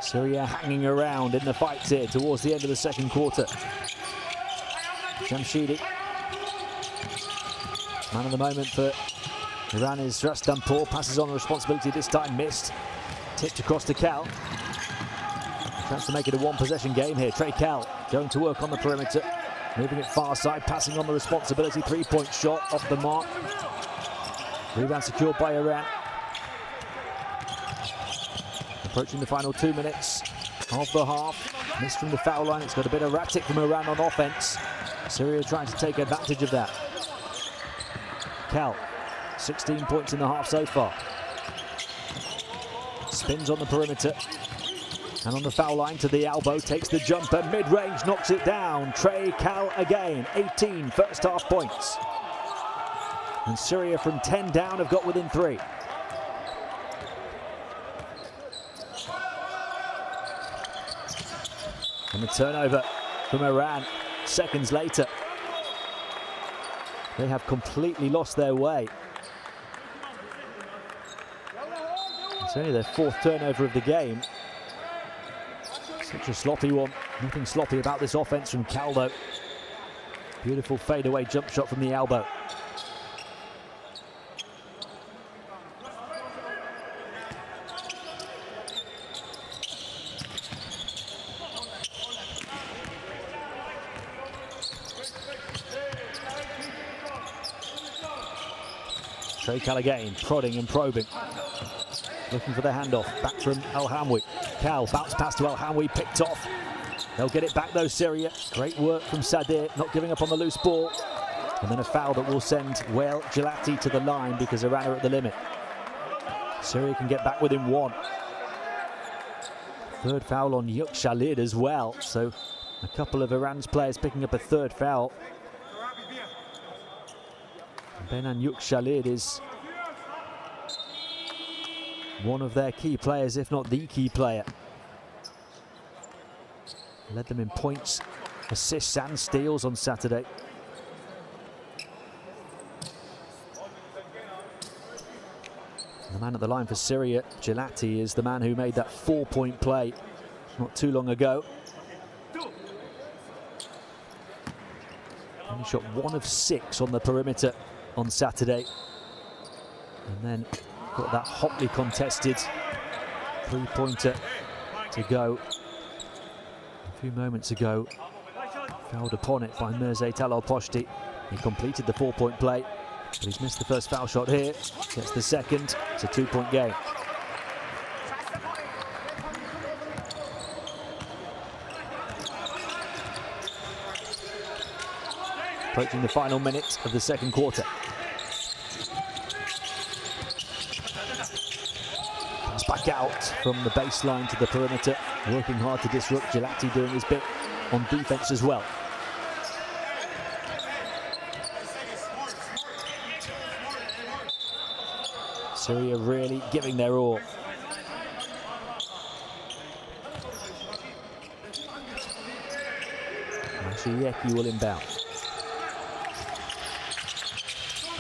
Syria hanging around in the fights here towards the end of the second quarter. Jamshidi, man of the moment for Iran is Rastampur, passes on the responsibility, this time missed. Tipped across to Cal. Chance to make it a 1-possession game here. Trey Cal going to work on the perimeter, moving it far side, passing on the responsibility, 3-point shot off the mark. Rebound secured by Iran. Approaching the final 2 minutes of the half. Missed from the foul line, it's got a bit erratic from Iran on offense. Syria trying to take advantage of that. Cal, 16 points in the half so far. Spins on the perimeter. And on the foul line to the elbow, takes the jumper, mid-range, knocks it down. Trey Cal again, 18 first half points. And Syria from 10 down have got within 3. And the turnover from Iran. Seconds later, they have completely lost their way. It's It's only their 4th turnover of the game. Such a sloppy one. Nothing sloppy about this offense from Caldo. Beautiful fadeaway jump shot from the elbow. Trey again, prodding and probing. Looking for the handoff, back from El Hamwi. Cal, bounce pass to El Hamwi, picked off. They'll get it back though, Syria. Great work from Sadir, not giving up on the loose ball. And then a foul that will send Wael Gelati to the line because Iran are at the limit. Syria can get back within 1. 3rd foul on Yuk Khalid as well. So a couple of Iran's players picking up a 3rd foul. Benan Yuk Khalid is one of their key players, if not the key player. Led them in points, assists and steals on Saturday. The man at the line for Syria, Gelati, is the man who made that 4-point play not too long ago. Only shot 1 of 6 on the perimeter on Saturday. And then got that hotly contested 3-pointer to go a few moments ago. Fouled upon it by Mirzet Al-Poshti. He completed the 4-point play, but he's missed the first foul shot here. Gets the second. It's a 2-point game. Approaching the final minute of the second quarter. Pass back out from the baseline to the perimeter, working hard to disrupt. Gelati doing his bit on defense as well. Syria really giving their all. Mashieki will inbound.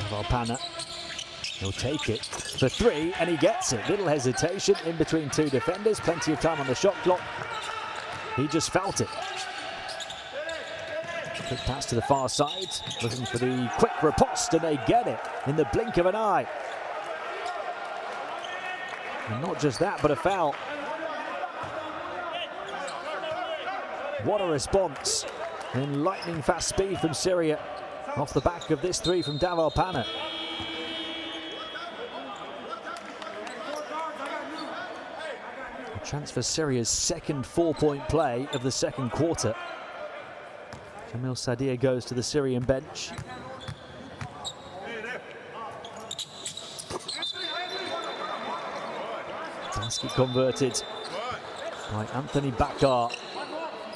Valpana, he'll take it for 3 and he gets it. Little hesitation in between 2 defenders, plenty of time on the shot clock. He just felt it. Quick pass to the far side, looking for the quick riposte, and they get it in the blink of an eye. And not just that, but a foul. What a response in lightning fast speed from Syria off the back of this 3 from Daval Pana. A chance for Syria's second 4-point play of the second quarter. Jamil Sadir goes to the Syrian bench. Basket converted by Anthony Bakar.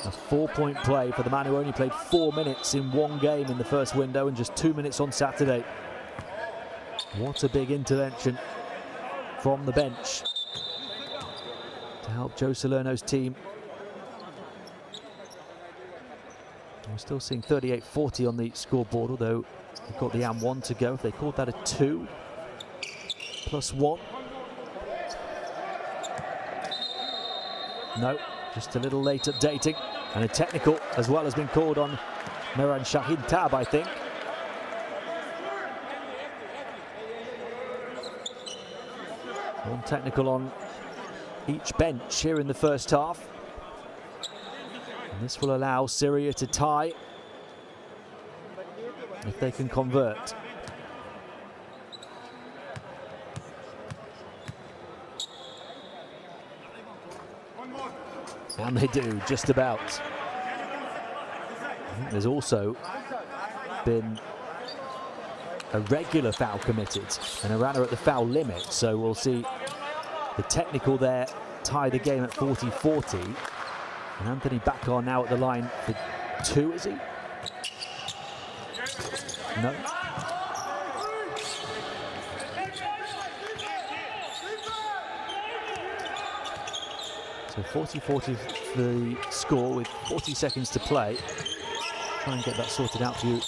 A 4-point play for the man who only played 4 minutes in 1 game in the first window and just 2 minutes on Saturday. What a big intervention from the bench to help Joe Salerno's team. We're still seeing 38-40 on the scoreboard, although they've got the and 1 to go. If they called that a 2 plus 1. No, just a little late updating. And a technical as well has been called on Mehran Shahid Tab, I think. One technical on each bench here in the first half. And this will allow Syria to tie if they can convert. And they do, just about. I think there's also been a regular foul committed, and Iran are at the foul limit, so we'll see the technical there tie the game at 40-40. And Anthony Bakar now at the line for 2, is he? No. So 40-40 the score with 40 seconds to play. Try and get that sorted out for you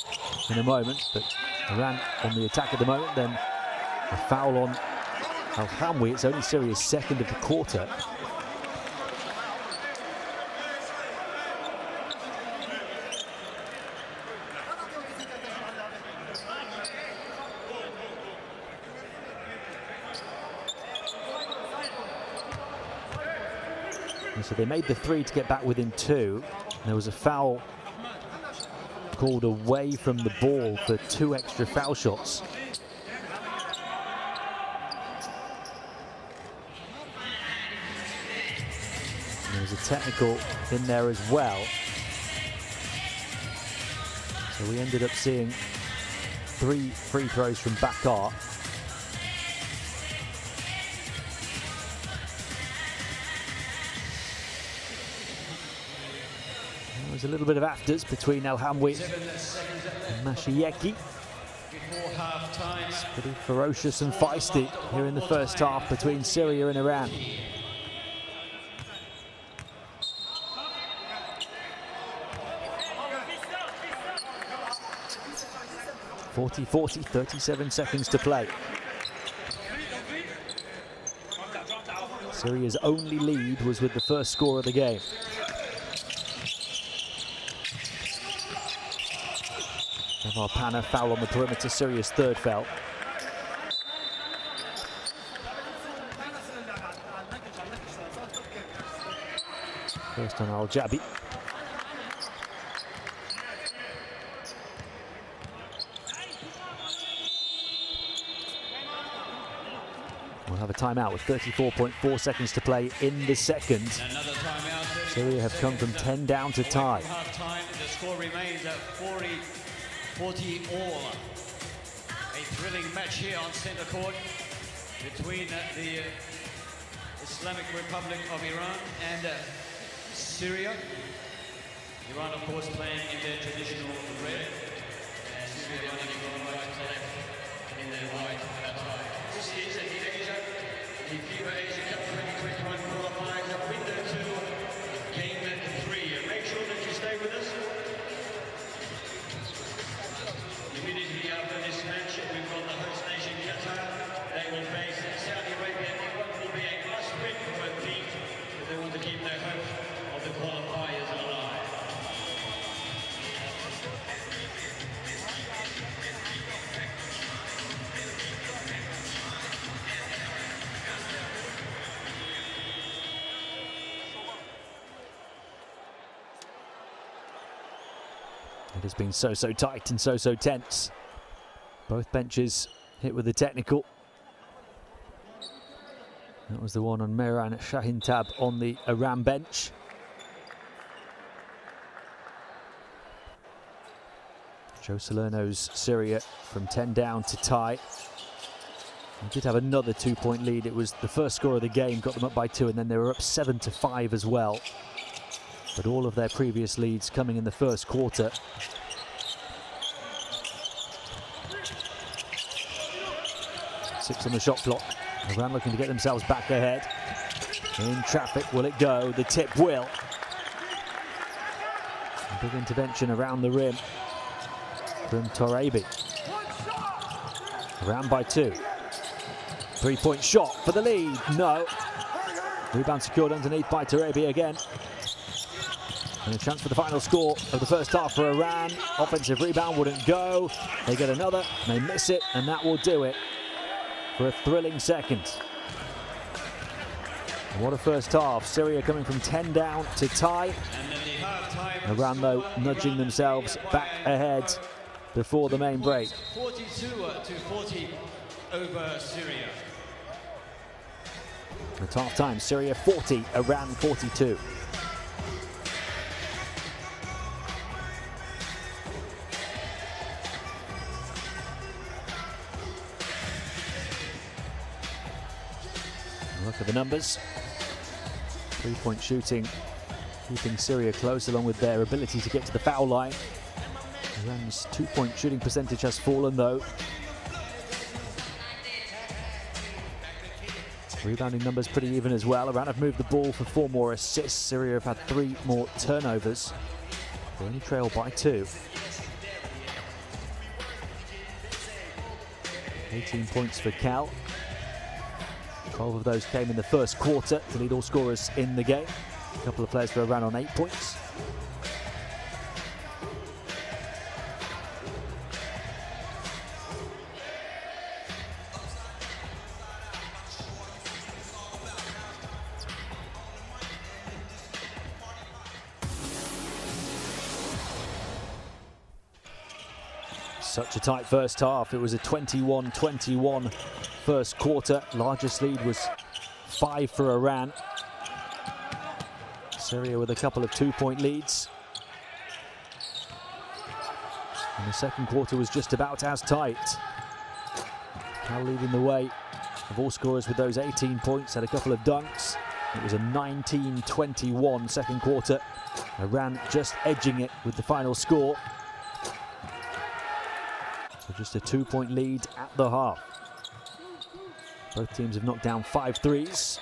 in a moment, but Iran on the attack at the moment, then a foul on Al-Hamwi. It's only Syria's second of the quarter. And so they made the three to get back within two. There was a foul called away from the ball for 2 extra foul shots. And there was a technical in there as well. So we ended up seeing 3 free throws from Bakar. There was a little bit of afters between Al-Hamwi and Mashieki. It's pretty ferocious and feisty here in the first half between Syria and Iran. 40-40, 37 seconds to play. Syria's only lead was with the first score of the game. Pana foul on the perimeter, Syria's third foul. First on Al-Jabi. We'll have a timeout with 34.4 seconds to play in the second. Syria have come from 10 down to tie. The score remains at 40 all. A thrilling match here on centre court between the Islamic Republic of Iran and Syria. Iran, of course, playing in their traditional red, and Syria running in their white attire. This is the FIBA Asia Cup 2021 qualifiers of window 2, game 3. Make sure that you stay with us. Immediately after this match, we've got the host nation Qatar. They will face Saudi Arabia. It will be a must-win for both teams if they want to keep their hope of the qualifiers alive. It has been so tight and so tense. Both benches hit with the technical. That was the one on Mehran Shahintab on the Iran bench. Joe Salerno's Syria from 10 down to tie. They did have another 2-point lead. It was the first score of the game, got them up by 2, and then they were up 7-5 as well. But all of their previous leads coming in the first quarter. Six on the shot clock. Iran looking to get themselves back ahead. In traffic, will it go? The tip will. A big intervention around the rim from Torabi. Iran by 2. 3-point shot for the lead. No. Rebound secured underneath by Torabi again. And a chance for the final score of the first half for Iran. Offensive rebound wouldn't go. They get another, they miss it, and that will do it for a thrilling second. What a first half. Syria coming from 10 down to tie. Iran, though, nudging themselves back ahead before the main break. 42-40 over Syria. At half-time, Syria 40, Iran 42. Look at the numbers. 3-point shooting, keeping Syria close along with their ability to get to the foul line. Iran's 2-point shooting percentage has fallen though. Rebounding numbers pretty even as well. Iran have moved the ball for 4 more assists. Syria have had 3 more turnovers. They only trail by 2. 18 points for Cal. 12 of those came in the first quarter to lead all scorers in the game. A couple of players for Iran on 8 points. Such a tight first half. It was a 21-21 first quarter. Largest lead was 5 for Iran. Syria with a couple of 2-point leads. And the second quarter was just about as tight. Cal leading the way of all scorers with those 18 points, had a couple of dunks. It was a 19-21 second quarter. Iran just edging it with the final score. So just a 2-point lead at the half. Both teams have knocked down 5 threes.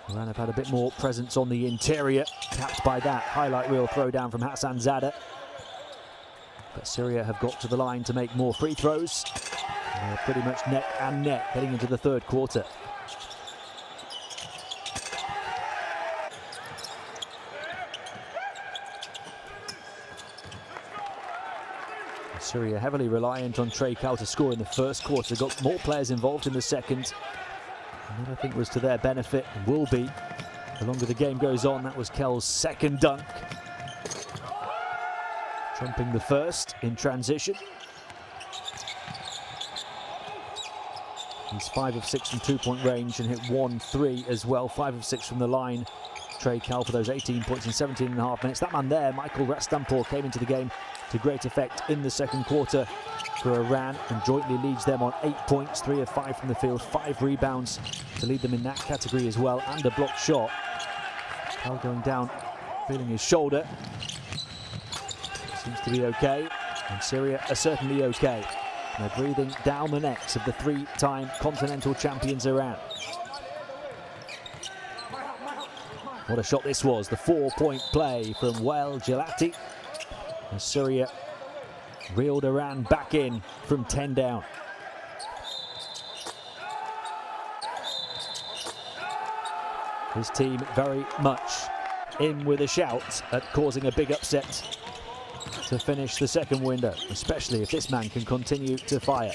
Iran have had a bit more presence on the interior, capped by that highlight reel throwdown from Hassan Zada. But Syria have got to the line to make more free throws. And they're pretty much neck and neck heading into the third quarter. Syria heavily reliant on Trey Cal to score in the first quarter. Got more players involved in the second. And that I think was to their benefit, and will be the longer the game goes on. That was Kel's second dunk, trumping the first in transition. He's 5 of 6 from 2-point range and hit 1 3 as well. 5 of 6 from the line. Trey Cal for those 18 points in 17.5 minutes. That man there, Michael Rastampur, came into the game to great effect in the second quarter for Iran and jointly leads them on 8 points, 3 of 5 from the field, 5 rebounds to lead them in that category as well, and a blocked shot. Cal going down, feeling his shoulder. Seems to be okay, and Syria are certainly okay. And they're breathing down the necks of the 3-time continental champions Iran. What a shot this was, the 4-point play from Wael Gelati. And Syria reeled Iran back in from 10 down. His team very much in with a shout at causing a big upset to finish the second window, especially if this man can continue to fire.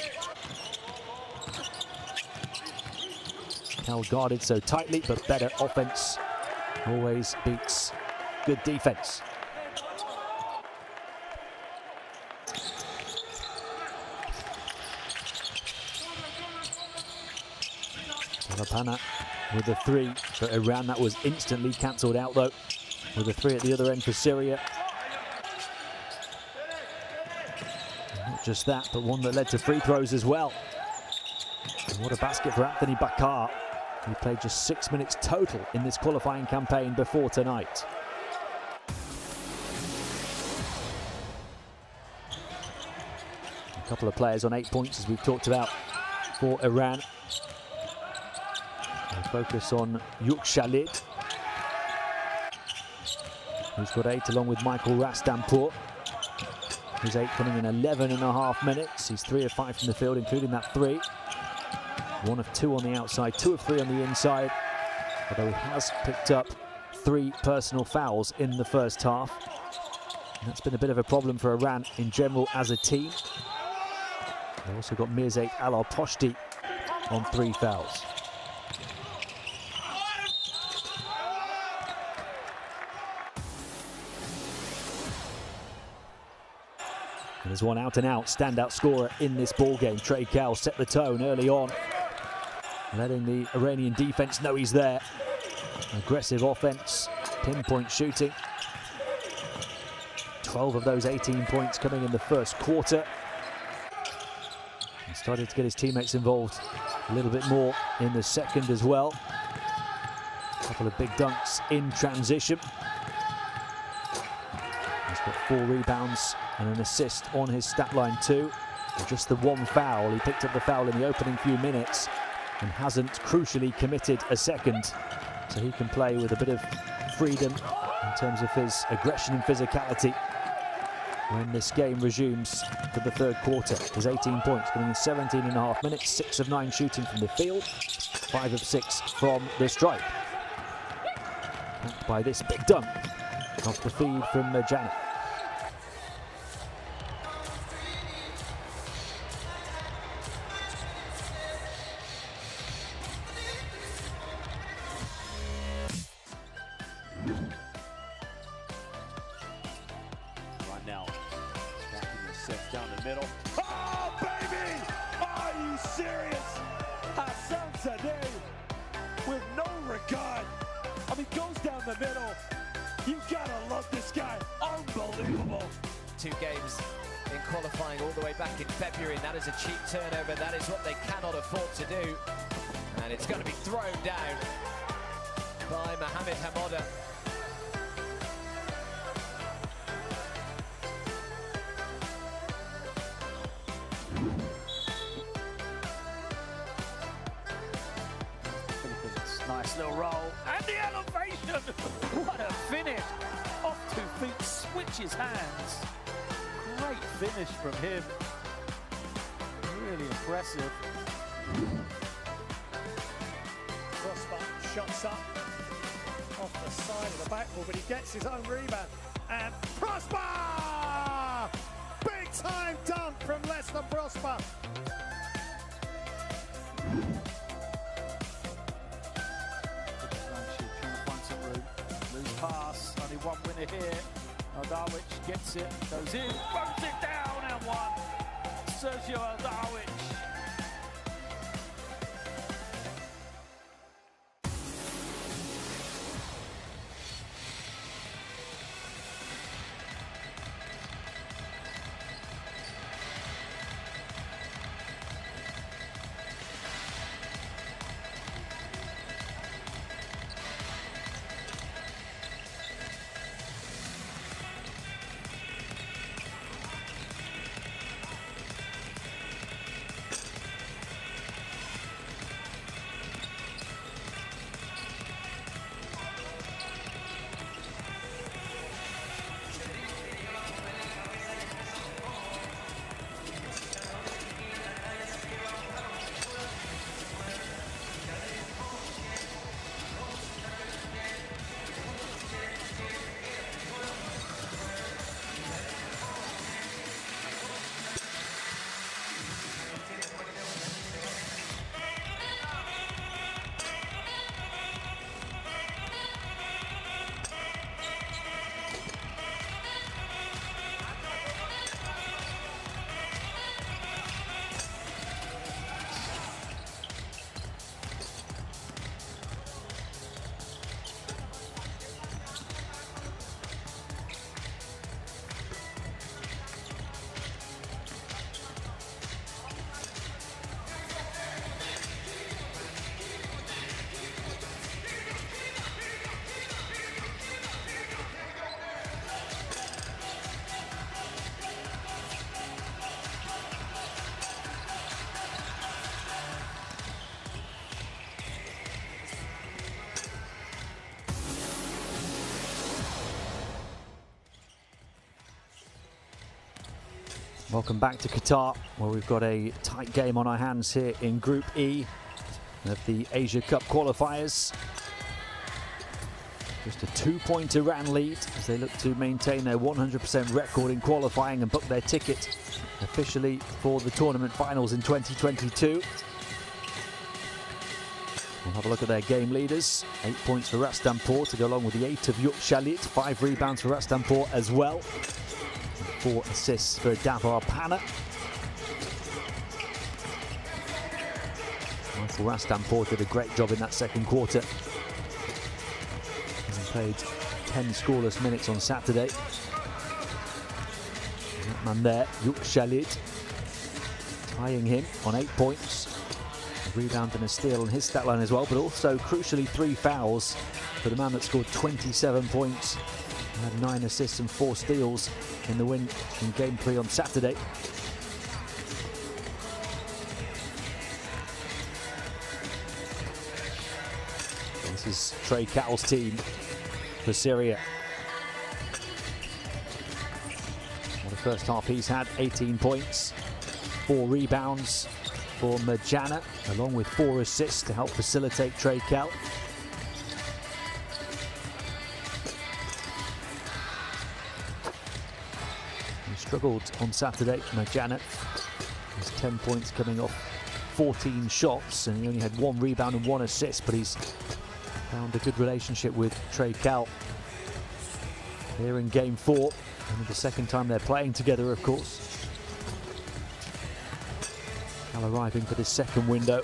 Cal guarded so tightly, but better offense always beats good defense. Talapana with a 3 for Iran. That was instantly cancelled out though, with a 3 at the other end for Syria. And not just that, but one that led to free throws as well. And what a basket for Anthony Bakar. He played just 6 minutes total in this qualifying campaign before tonight. A couple of players on 8 points, as we've talked about, for Iran. We'll focus on Yuk Khalid, who's got 8 along with Michael Rastampur. His 8 coming in 11.5 minutes. He's 3 of 5 from the field, including that 3. 1 of 2 on the outside, 2 of 3 on the inside, although he has picked up 3 personal fouls in the first half. And that's been a bit of a problem for Iran in general as a team. They've also got Mirzat Al-Poshti on 3 fouls. And there's one out-and-out standout scorer in this ballgame. Trey Cal set the tone early on, letting the Iranian defense know he's there. Aggressive offense, pinpoint shooting. 12 of those 18 points coming in the first quarter. He started to get his teammates involved a little bit more in the second as well. A couple of big dunks in transition. He's got 4 rebounds and an assist on his stat line too. And just the 1 foul. He picked up the foul in the opening few minutes and hasn't crucially committed a second, so he can play with a bit of freedom in terms of his aggression and physicality. when this game resumes for the third quarter. There's 18 points coming in 17.5 minutes, 6 of 9 shooting from the field, 5 of 6 from the stripe. Backed by this big dunk off the feed from Janet. Now, stacking the sets down the middle. Oh, baby! Are you serious? Hassan today with no regard. I mean, goes down the middle. You gotta love this guy. Unbelievable. 2 games in qualifying all the way back in February. That is a cheap turnover. That is what they cannot afford to do. And it's going to be thrown down by Mohamed Hamoda. Nice little roll. And the elevation! What a finish! Off 2 feet, switches hands. Great finish from him. Really impressive. Prosper shots up off the side of the backboard, but he gets his own rebound. And Prosper! Big time dunk from Leicester Prosper. Pass, only one winner here. Aldawich gets it, goes in, throws it down and one. Sergio Aldawich. Welcome back to Qatar, where we've got a tight game on our hands here in Group E of the Asia Cup qualifiers. Just a 2-point Iran lead as they look to maintain their 100% record in qualifying and book their ticket officially for the tournament finals in 2022. We'll have a look at their game leaders. 8 points for Rastanpur to go along with the 8 of Yuk Shalit. 5 rebounds for Rastanpur as well. 4 assists for Davar Pana. Michael Rastanpur did a great job in that second quarter. He played 10 scoreless minutes on Saturday. And that man there, Yuk Shalit, tying him on 8 points. A rebound and a steal on his stat line as well, but also crucially 3 fouls for the man that scored 27 points. He had 9 assists and 4 steals in the win in Game 3 on Saturday. This is Trey Cattle's team for Syria. What a First half he's had 18 points, 4 rebounds for Majana, along with 4 assists to help facilitate Trey Kell. He struggled on Saturday, Majana. He's 10 points coming off 14 shots, and he only had 1 rebound and 1 assist, but he's found a good relationship with Trey Kell here in game 4. Only the second time they're playing together, of course. Cal arriving for this second window.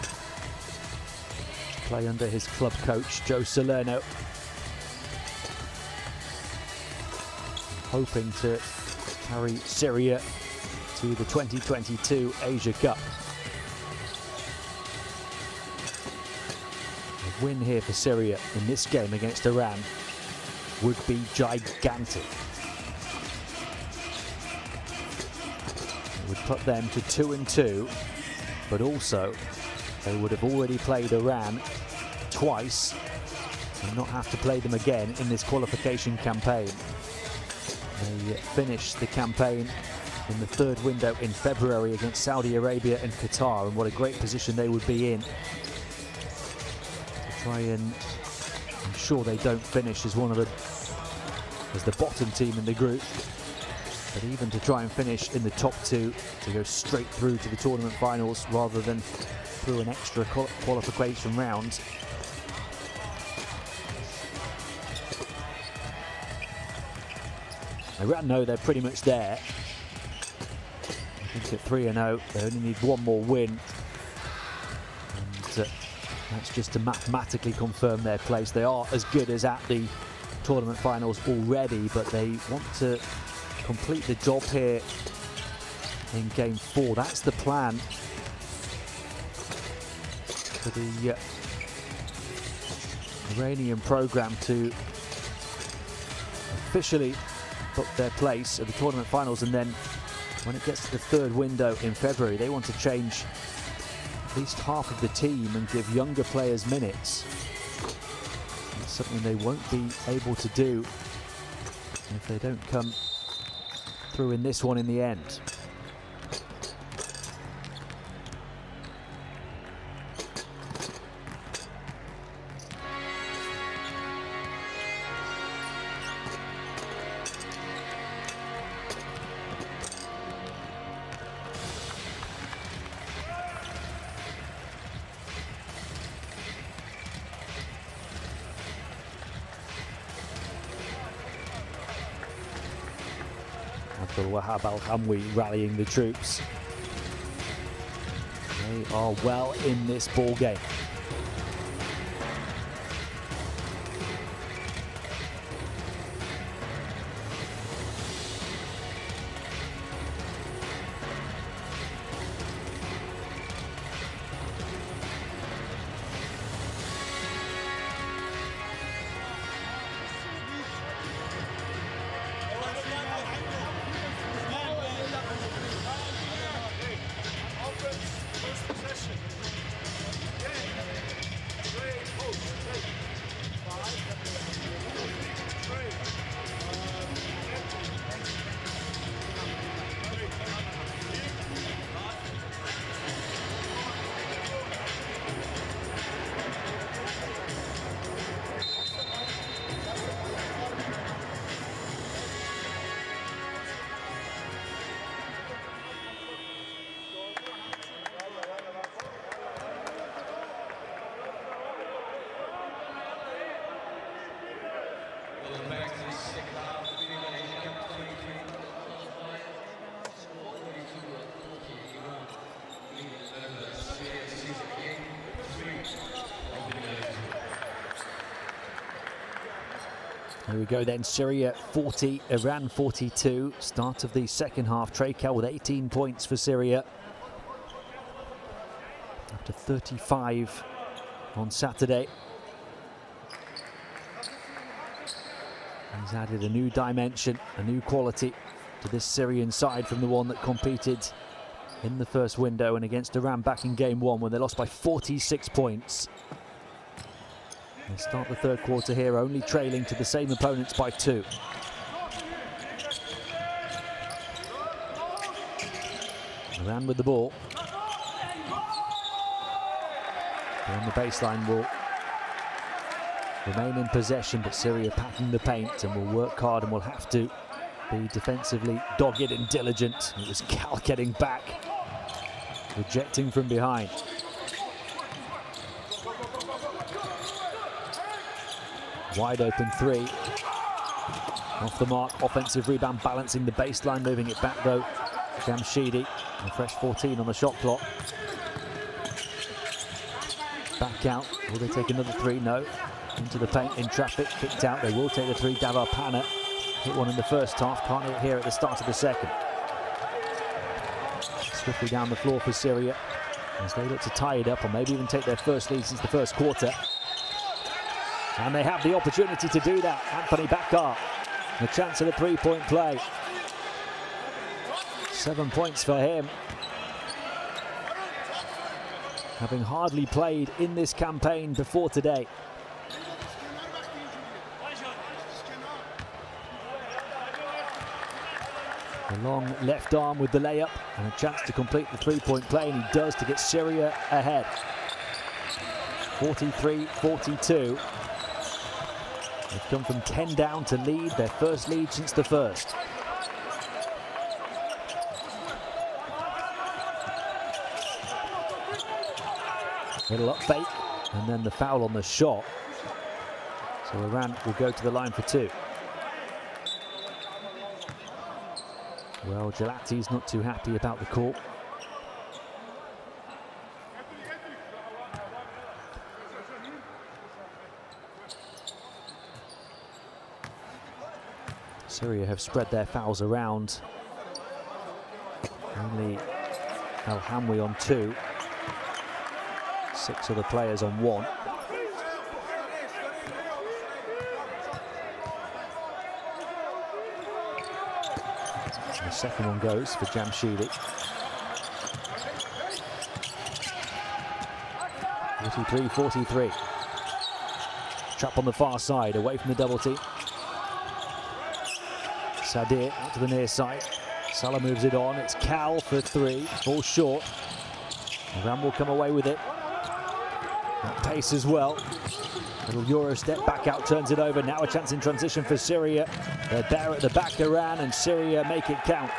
Play under his club coach, Joe Salerno. Hoping to carry Syria to the 2022 Asia Cup. A win here for Syria in this game against Iran would be gigantic. It would put them to 2-2, but also they would have already played Iran twice and not have to play them again in this qualification campaign. They finished the campaign in the 3rd window in February against Saudi Arabia and Qatar, and what a great position they would be in to try and ensure they don't finish as the bottom team in the group, but even to try and finish in the top 2 to go straight through to the tournament finals rather than through an extra qualification round. Iran know they're pretty much there. I think at 3-0 they only need 1 more win, and that's just to mathematically confirm their place. They are as good as at the tournament finals already, but they want to complete the job here in game 4. That's the plan for the Iranian program, to officially book their place at the tournament finals, and then when it gets to the 3rd window in February, they want to change at least half of the team and give younger players minutes. It's something they won't be able to do if they don't come through in this one in the end. Wahab Al-Hamwi rallying the troops. They are well in this ball game. Here we go then, Syria 40, Iran 42. Start of the second half, Trey Kell with 18 points for Syria. After 35 on Saturday. He's added a new dimension, a new quality to this Syrian side from the one that competed in the first window and against Iran back in game 1 when they lost by 46 points. They start the third quarter here only trailing to the same opponents by 2. Iran with the ball. On the baseline will remain in possession, but Syria packing the paint and will work hard and will have to be defensively dogged and diligent. It was Cal getting back, rejecting from behind. Wide open three. Off the mark, offensive rebound, balancing the baseline, moving it back though. Jamshidi, a fresh 14 on the shot clock. Back out, will they take another three? No. Into the paint, in traffic, kicked out. They will take the three. Davar Pana hit one in the first half, can't hit here at the start of the second. Swiftly down the floor for Syria as they look to tie it up or maybe even take their first lead since the first quarter. And they have the opportunity to do that. Anthony Bakar, the chance at a three-point play. 7 points for him. Having hardly played in this campaign before today. The long left arm with the layup and a chance to complete the three-point play, and he does to get Syria ahead. 43-42. They've come from 10 down to lead, their first lead since the first. Little up fake, and then the foul on the shot. So Iran will go to the line for two. Well, Gelati's not too happy about the call. Syria have spread their fouls around. Only Al-Hamwi on two. 6 other players on one. The second one goes for Jamshidi. 43-43. Trap on the far side, away from the double team. Sadir out to the near side. Salah moves it on. It's Cal for three. Falls short. Iran will come away with it. That pace as well. Little Euro step back out, turns it over. Now a chance in transition for Syria. They're there at the back, Iran, and Syria make it count.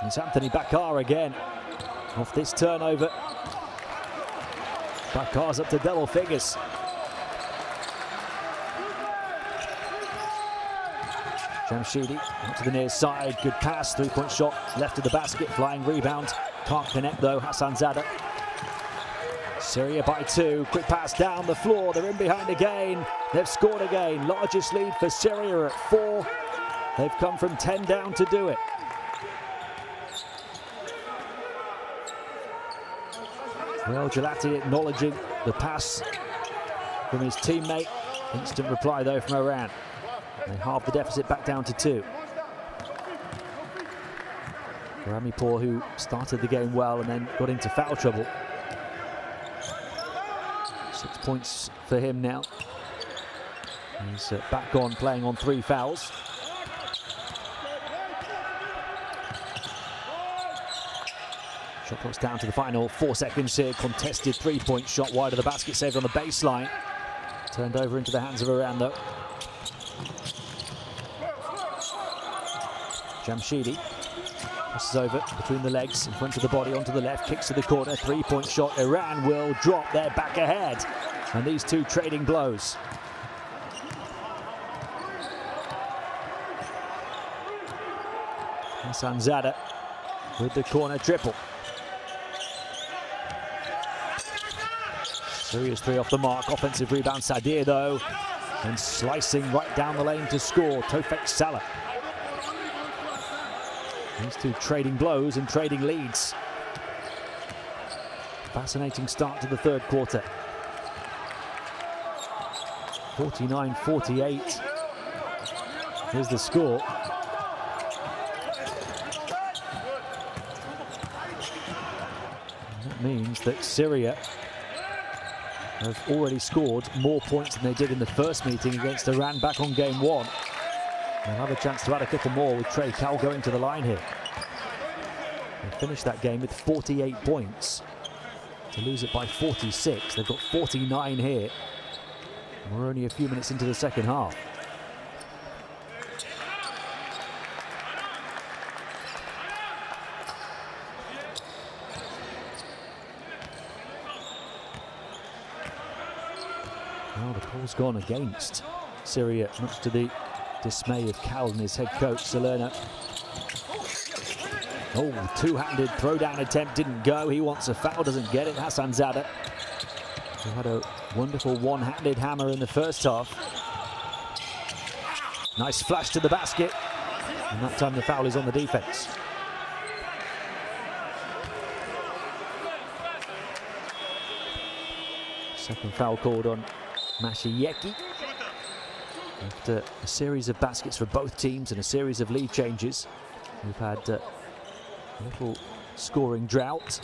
It's Anthony Bakar again. Off this turnover. Bakar's up to double figures. Jamshidi out to the near side. Good pass, three-point shot, left of the basket, flying rebound. Can't connect though, Hassanzadeh. Syria by 2, quick pass down the floor, they're in behind again. They've scored again, largest lead for Syria at 4. They've come from 10 down to do it. Well, Gelati acknowledging the pass from his teammate. Instant reply though from Iran. They halve the deficit back down to 2. Ramipour, who started the game well and then got into foul trouble. 6 points for him now. He's back on, playing on 3 fouls. Shot clock's down to the final 4 seconds here. Contested three-point shot wide of the basket, saved on the baseline. Turned over into the hands of Iran though. Jamshidi passes over between the legs, in front of the body, onto the left, kicks to the corner, three-point shot. Iran will drop, they're back ahead. And these two trading blows. Hassanzadeh with the corner triple. Syria's 3 off the mark, offensive rebound Sadir though, and slicing right down the lane to score, Tofek Salah. These two trading blows and trading leads. Fascinating start to the third quarter. 49-48. Here's the score. And that means that Syria have already scored more points than they did in the first meeting against Iran back on game 1. They'll have a chance to add a couple more with Trey Cal going to the line here. They finished that game with 48 points. To lose it by 46, they've got 49 here. And we're only a few minutes into the second half. Well, the call's gone against Syria, much to the dismay of Cal and his head coach, Salerno. Oh, two-handed throw-down attempt didn't go. He wants a foul, doesn't get it. Hassan Zada, who had a wonderful one-handed hammer in the first half. Nice flash to the basket. And that time the foul is on the defense. Second foul called on Mashieki. After a series of baskets for both teams and a series of lead changes, we've had a little scoring drought.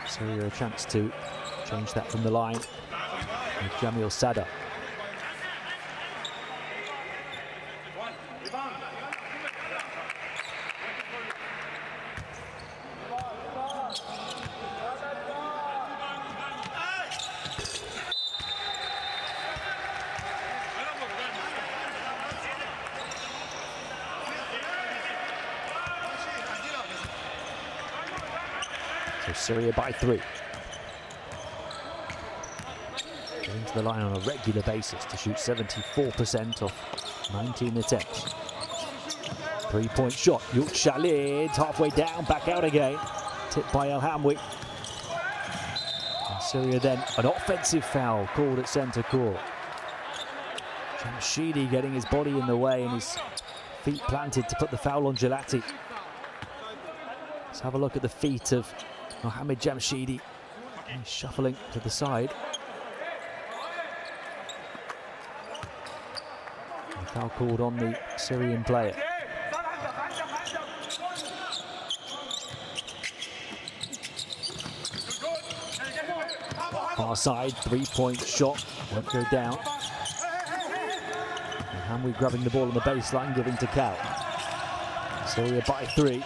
Syria a chance to change that from the line with Jamil Sada. Syria by 3. Getting to the line on a regular basis to shoot 74% off 19 attempts. Three-point shot. Yuk Shalid halfway down, back out again. Tipped by El Hamwi. And Syria then an offensive foul called at centre court. Jamshidi getting his body in the way and his feet planted to put the foul on Gelati. Let's have a look at the feet of Mohamed Jamshidi. He's shuffling to the side. And foul called on the Syrian player. Far side, three-point shot, won't go down. And Hamwi grabbing the ball on the baseline, giving to Cal. Syria by 3.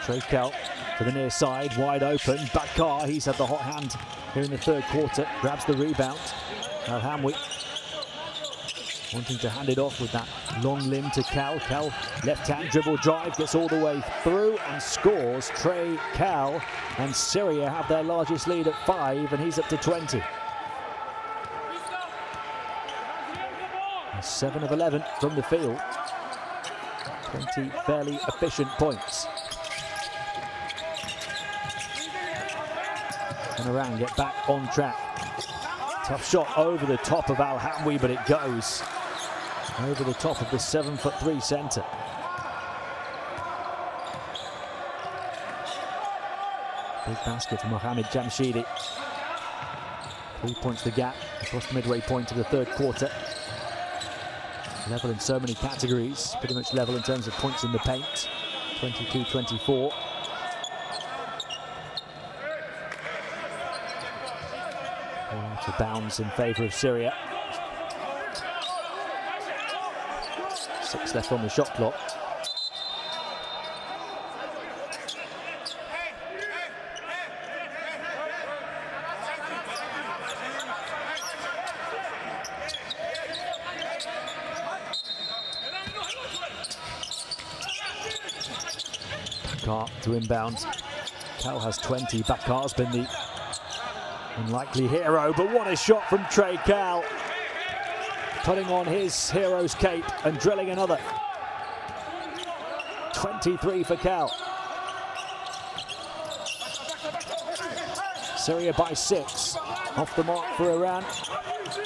Trey Cal to the near side, wide open. Bakar, he's had the hot hand here in the third quarter, grabs the rebound. Al Hamwi wanting to hand it off with that long limb to Cal. Cal, left-hand dribble drive, gets all the way through and scores. Trey Cal, and Syria have their largest lead at 5, and he's up to 20. 7 of 11 from the field. 20 fairly efficient points. And around, get back on track. Tough shot over the top of Al Hamwi, but it goes over the top of the 7'3" centre. Big basket for Mohamed Jamshidi. 3 points the gap across the midway point of the third quarter. Level in so many categories, pretty much level in terms of points in the paint. 22-24. Out of bounds in favour of Syria. 6 left on the shot clock. Bakar to inbound. Cal has 20. Bakar's been the unlikely hero, but what a shot from Trey Cal. Putting on his hero's cape and drilling another. 23 for Cal. Syria by 6. Off the mark for Iran.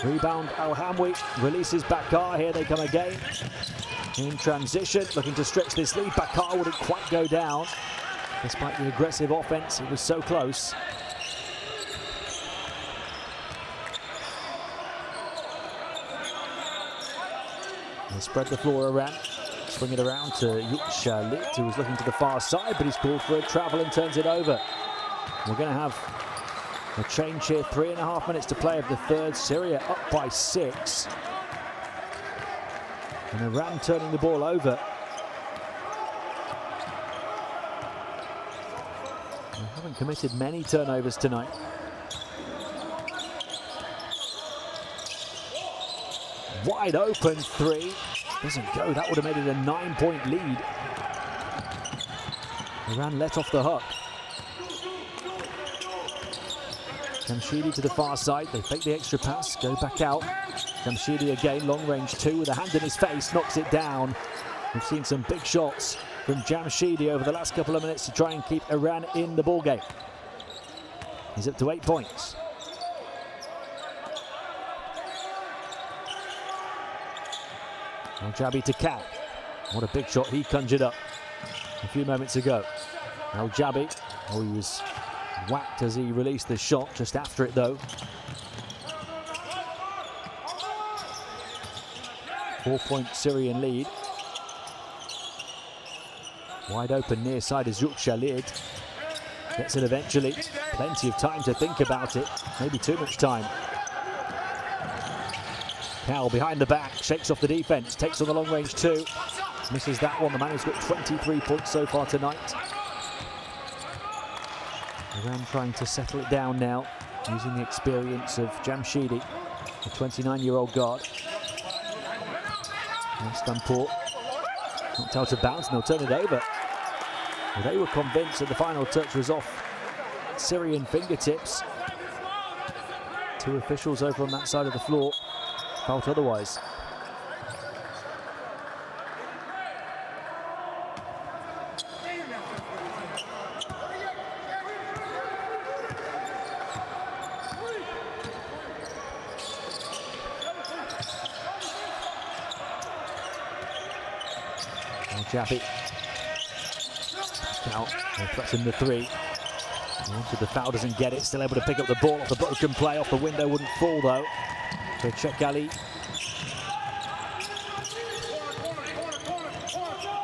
Rebound Al Hamwi. Releases Bakar. Here they come again. In transition, looking to stretch this lead. Bakar wouldn't quite go down. Despite the aggressive offense, it was so close. They spread the floor around, swing it around to Yuk Shalid, who was looking to the far side, but he's called for a travel and turns it over. We're going to have a change here. 3.5 minutes to play of the third. Syria up by 6. And Iran turning the ball over. They haven't committed many turnovers tonight. Wide open three. Doesn't go. That would have made it a 9-point lead. Iran let off the hook. Jamshidi to the far side. They fake the extra pass, go back out. Jamshidi again, long range two with a hand in his face, knocks it down. We've seen some big shots from Jamshidi over the last couple of minutes to try and keep Iran in the ball game. He's up to 8 points. Al-Jabi to Cal. What a big shot he conjured up a few moments ago. Al-Jabi, oh, he was whacked as he released the shot just after it though. 4-point Syrian lead. Wide open near side is Yuk Khalid. Gets it eventually. Plenty of time to think about it. Maybe too much time. Cal behind the back, shakes off the defense, takes on the long range two. Misses that one. The man who's got 23 points so far tonight. Iran trying to settle it down now, using the experience of Jamshidi, the 29-year-old guard. Istanbul knocked out of bounds and they'll turn it over. Well, they were convinced that the final touch was off Syrian fingertips. Two officials over on that side of the floor felt otherwise. Al-Jabi out, pressing the three. The foul, doesn't get it, still able to pick up the ball off the broken play, off the window, wouldn't fall though. For Chek Ali.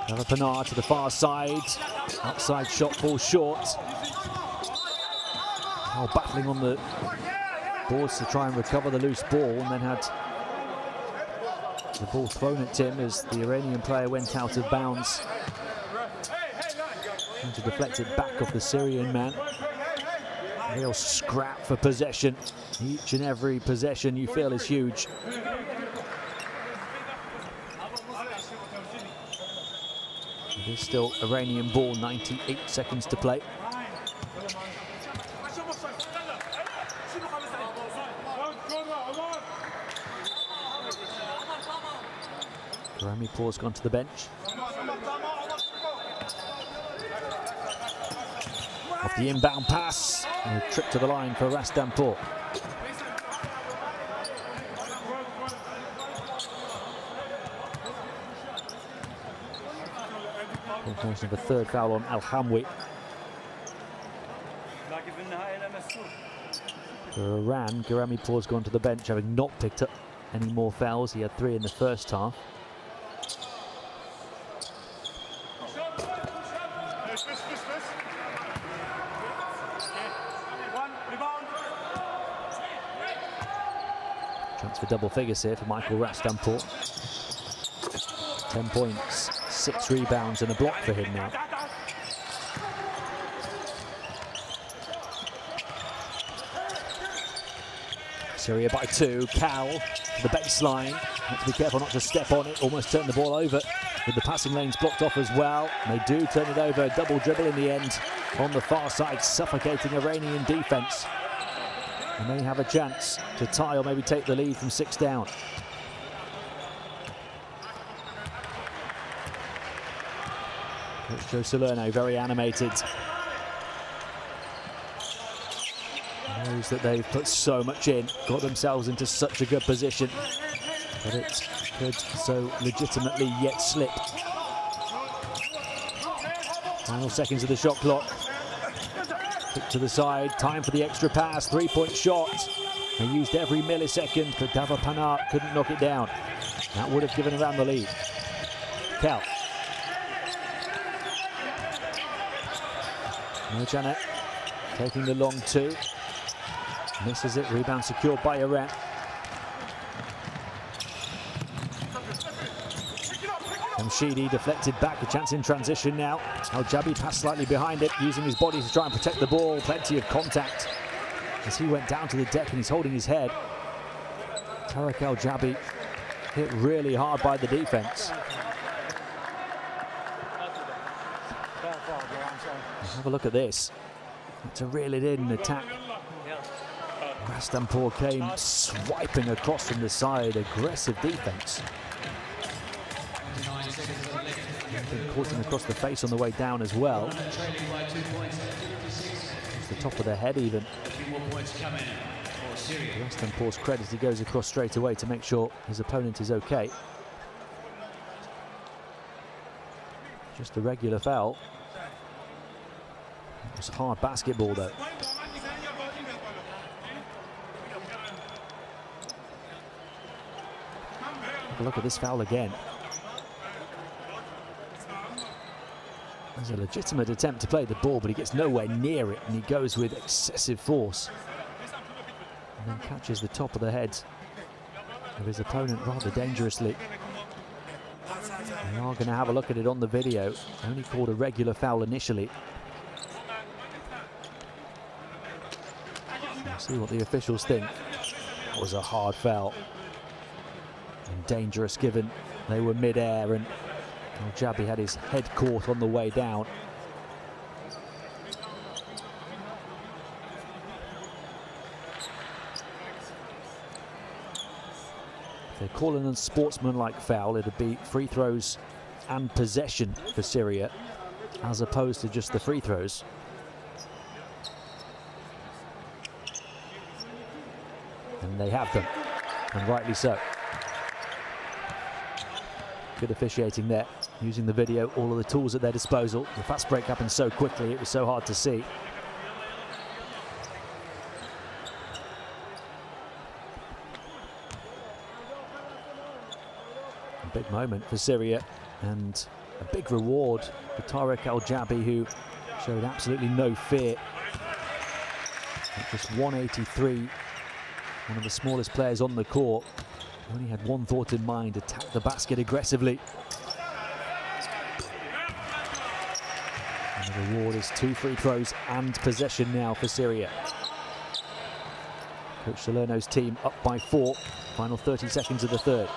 Panar to the far side, outside shot falls short. Now battling on the boards to try and recover the loose ball, and then had the ball thrown at him as the Iranian player went out of bounds. Trying to deflect it back off the Syrian man. Real scrap for possession. Each and every possession you feel is huge. It is still Iranian ball, 98 seconds to play. Rami Paul's gone to the bench. Off the inbound pass, and a trip to the line for Rastampur. Of a third foul on Al-Hamwi. For Iran, Garami Paul's gone to the bench, having not picked up any more fouls. He had 3 in the first half. Chance for double figures here for Michael Rastampur. 10 points, 6 rebounds and a block for him now. Syria by 2, Cal to the baseline. Have to be careful not to step on it, almost turned the ball over with the passing lanes blocked off as well. They do turn it over, double dribble in the end on the far side, suffocating Iranian defense. And they have a chance to tie or maybe take the lead from 6 down. Coach Joe Salerno very animated. Knows that they've put so much in, got themselves into such a good position, but it could so legitimately yet slip. Final seconds of the shot clock. Kick to the side, time for the extra pass, 3-point shot. They used every millisecond, but Dava Panar couldn't knock it down. That would have given Iran the lead. Cal. Janet taking the long 2. Misses it, rebound secured by Iran. Shamshidi deflected back, a chance in transition now. Al-Jabi passed slightly behind it, using his body to try and protect the ball. Plenty of contact as he went down to the deck and he's holding his head. Tarek Al-Jabi hit really hard by the defense. Have a look at this. To reel it in, attack. Rastanpour came swiping across from the side, aggressive defense. Caught him across the face on the way down as well. It's the top of the head even. Rastanpour's credit, he goes across straight away to make sure his opponent is okay. Just a regular foul. It was hard basketball though. Have a look at this foul again. There's a legitimate attempt to play the ball, but he gets nowhere near it, and he goes with excessive force. And then catches the top of the head of his opponent rather dangerously. We are going to have a look at it on the video. Only called a regular foul initially. We'll see what the officials think. That was a hard foul. And dangerous given they were mid-air and Al-Jabi had his head caught on the way down. If they're calling a sportsmanlike foul, it'd be free throws and possession for Syria, as opposed to just the free throws. And they have them, and rightly so. Good officiating there, using the video, all of the tools at their disposal. The fast break happened so quickly, it was so hard to see. A big moment for Syria, and a big reward for Tarek Al-Jabi, who showed absolutely no fear. At just 183, one of the smallest players on the court. Only had one thought in mind: attack the basket aggressively. And the reward is 2 free throws and possession now for Syria. Coach Salerno's team up by 4. Final 30 seconds of the third.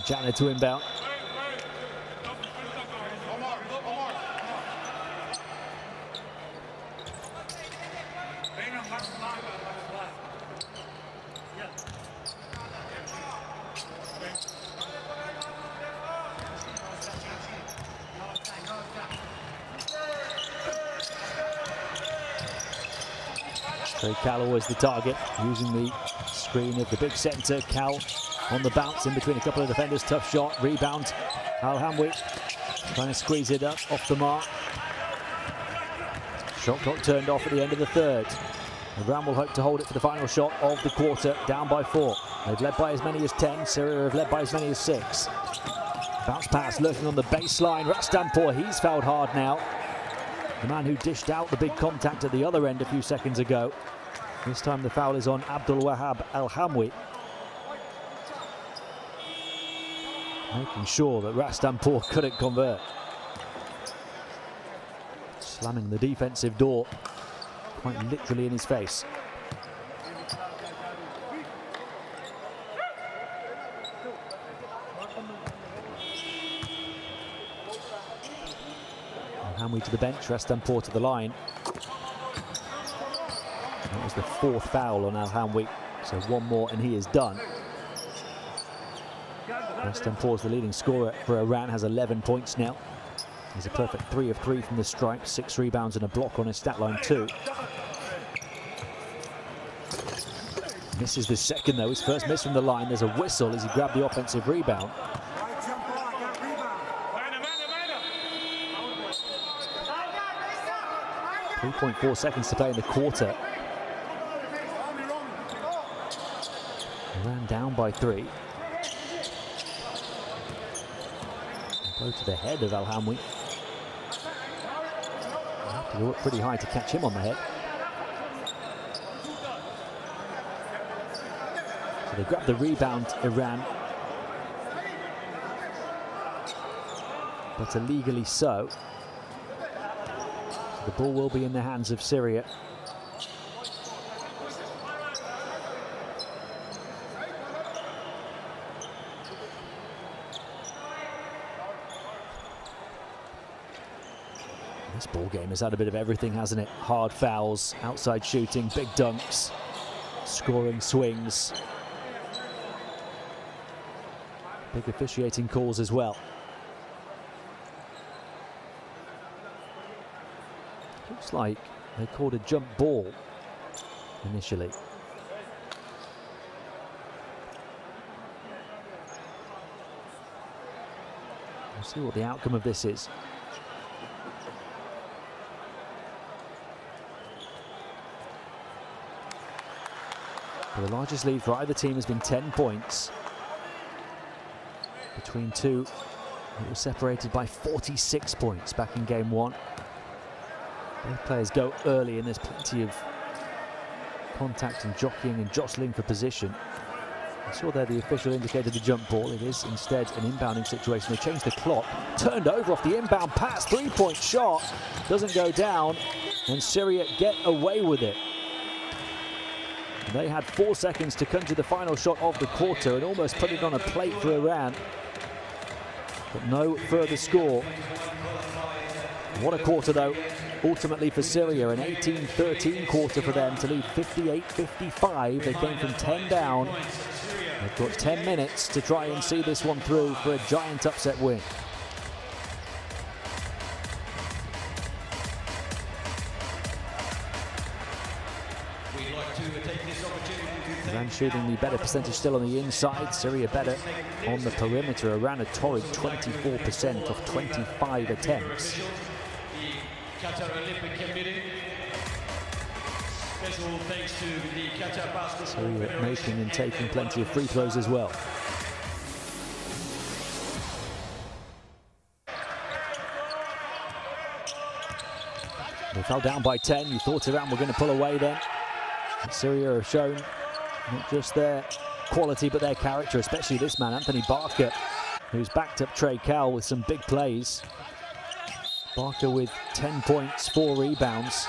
Janet to inbound. So Cal always the target, using the screen of the big centre. Cal on the bounce in between a couple of defenders. Tough shot, rebound. Al-Hamwi trying to squeeze it up off the mark. Shot clock turned off at the end of the third. Iran will hope to hold it for the final shot of the quarter, down by 4. They've led by as many as 10. Syria have led by as many as 6. Bounce pass lurking on the baseline. Rastanpour, he's fouled hard now. The man who dished out the big contact at the other end a few seconds ago. This time the foul is on Abdul Wahab Al-Hamwi. Making sure that Rastanpour couldn't convert. Slamming the defensive door quite literally in his face. Al-Hamwi to the bench, Rastanpour to the line. That was the 4th foul on Al-Hamwi, so one more and he is done. Rastanpour is the leading scorer for Iran, has 11 points now. He's a perfect 3 of 3 from the stripe, 6 rebounds and a block on his stat line too. Misses the second though, his first miss from the line. There's a whistle as he grabbed the offensive rebound. 3.4 seconds to play in the quarter. Iran down by 3. Go to the head of Al-Hamwi. Have to go up pretty high to catch him on the head. They grab the rebound, Iran, but illegally so. The ball will be in the hands of Syria. This ball game has had a bit of everything, hasn't it? Hard fouls, outside shooting, big dunks, scoring swings, big officiating calls as well. Looks like they called a jump ball initially. We'll see what the outcome of this is. The largest lead for either team has been 10 points. Between two, it was separated by 46 points back in game one. Both players go early and there's plenty of contact and jockeying and jostling for position. I saw there the official indicated the jump ball. It is instead an inbounding situation. They changed the clock. Turned over off the inbound pass. Three-point shot. Doesn't go down. And Syria get away with it. They had 4 seconds to come to the final shot of the quarter and almost put it on a plate for Iran. But no further score. What a quarter though, ultimately for Syria, an 18-13 quarter for them to lead 58-55. They came from 10 down. They've got 10 minutes to try and see this one through for a giant upset win. Iran shooting the better percentage still on the inside. Syria better on the perimeter. Iran a torrid 24% of 25 attempts. Syria making and taking plenty of free throws as well. They fell down by 10. You thought Iran were going to pull away then. And Syria have shown not just their quality but their character, especially this man, Anthony Barker, who's backed up Trey Cowell with some big plays. Barker with 10 points, 4 rebounds.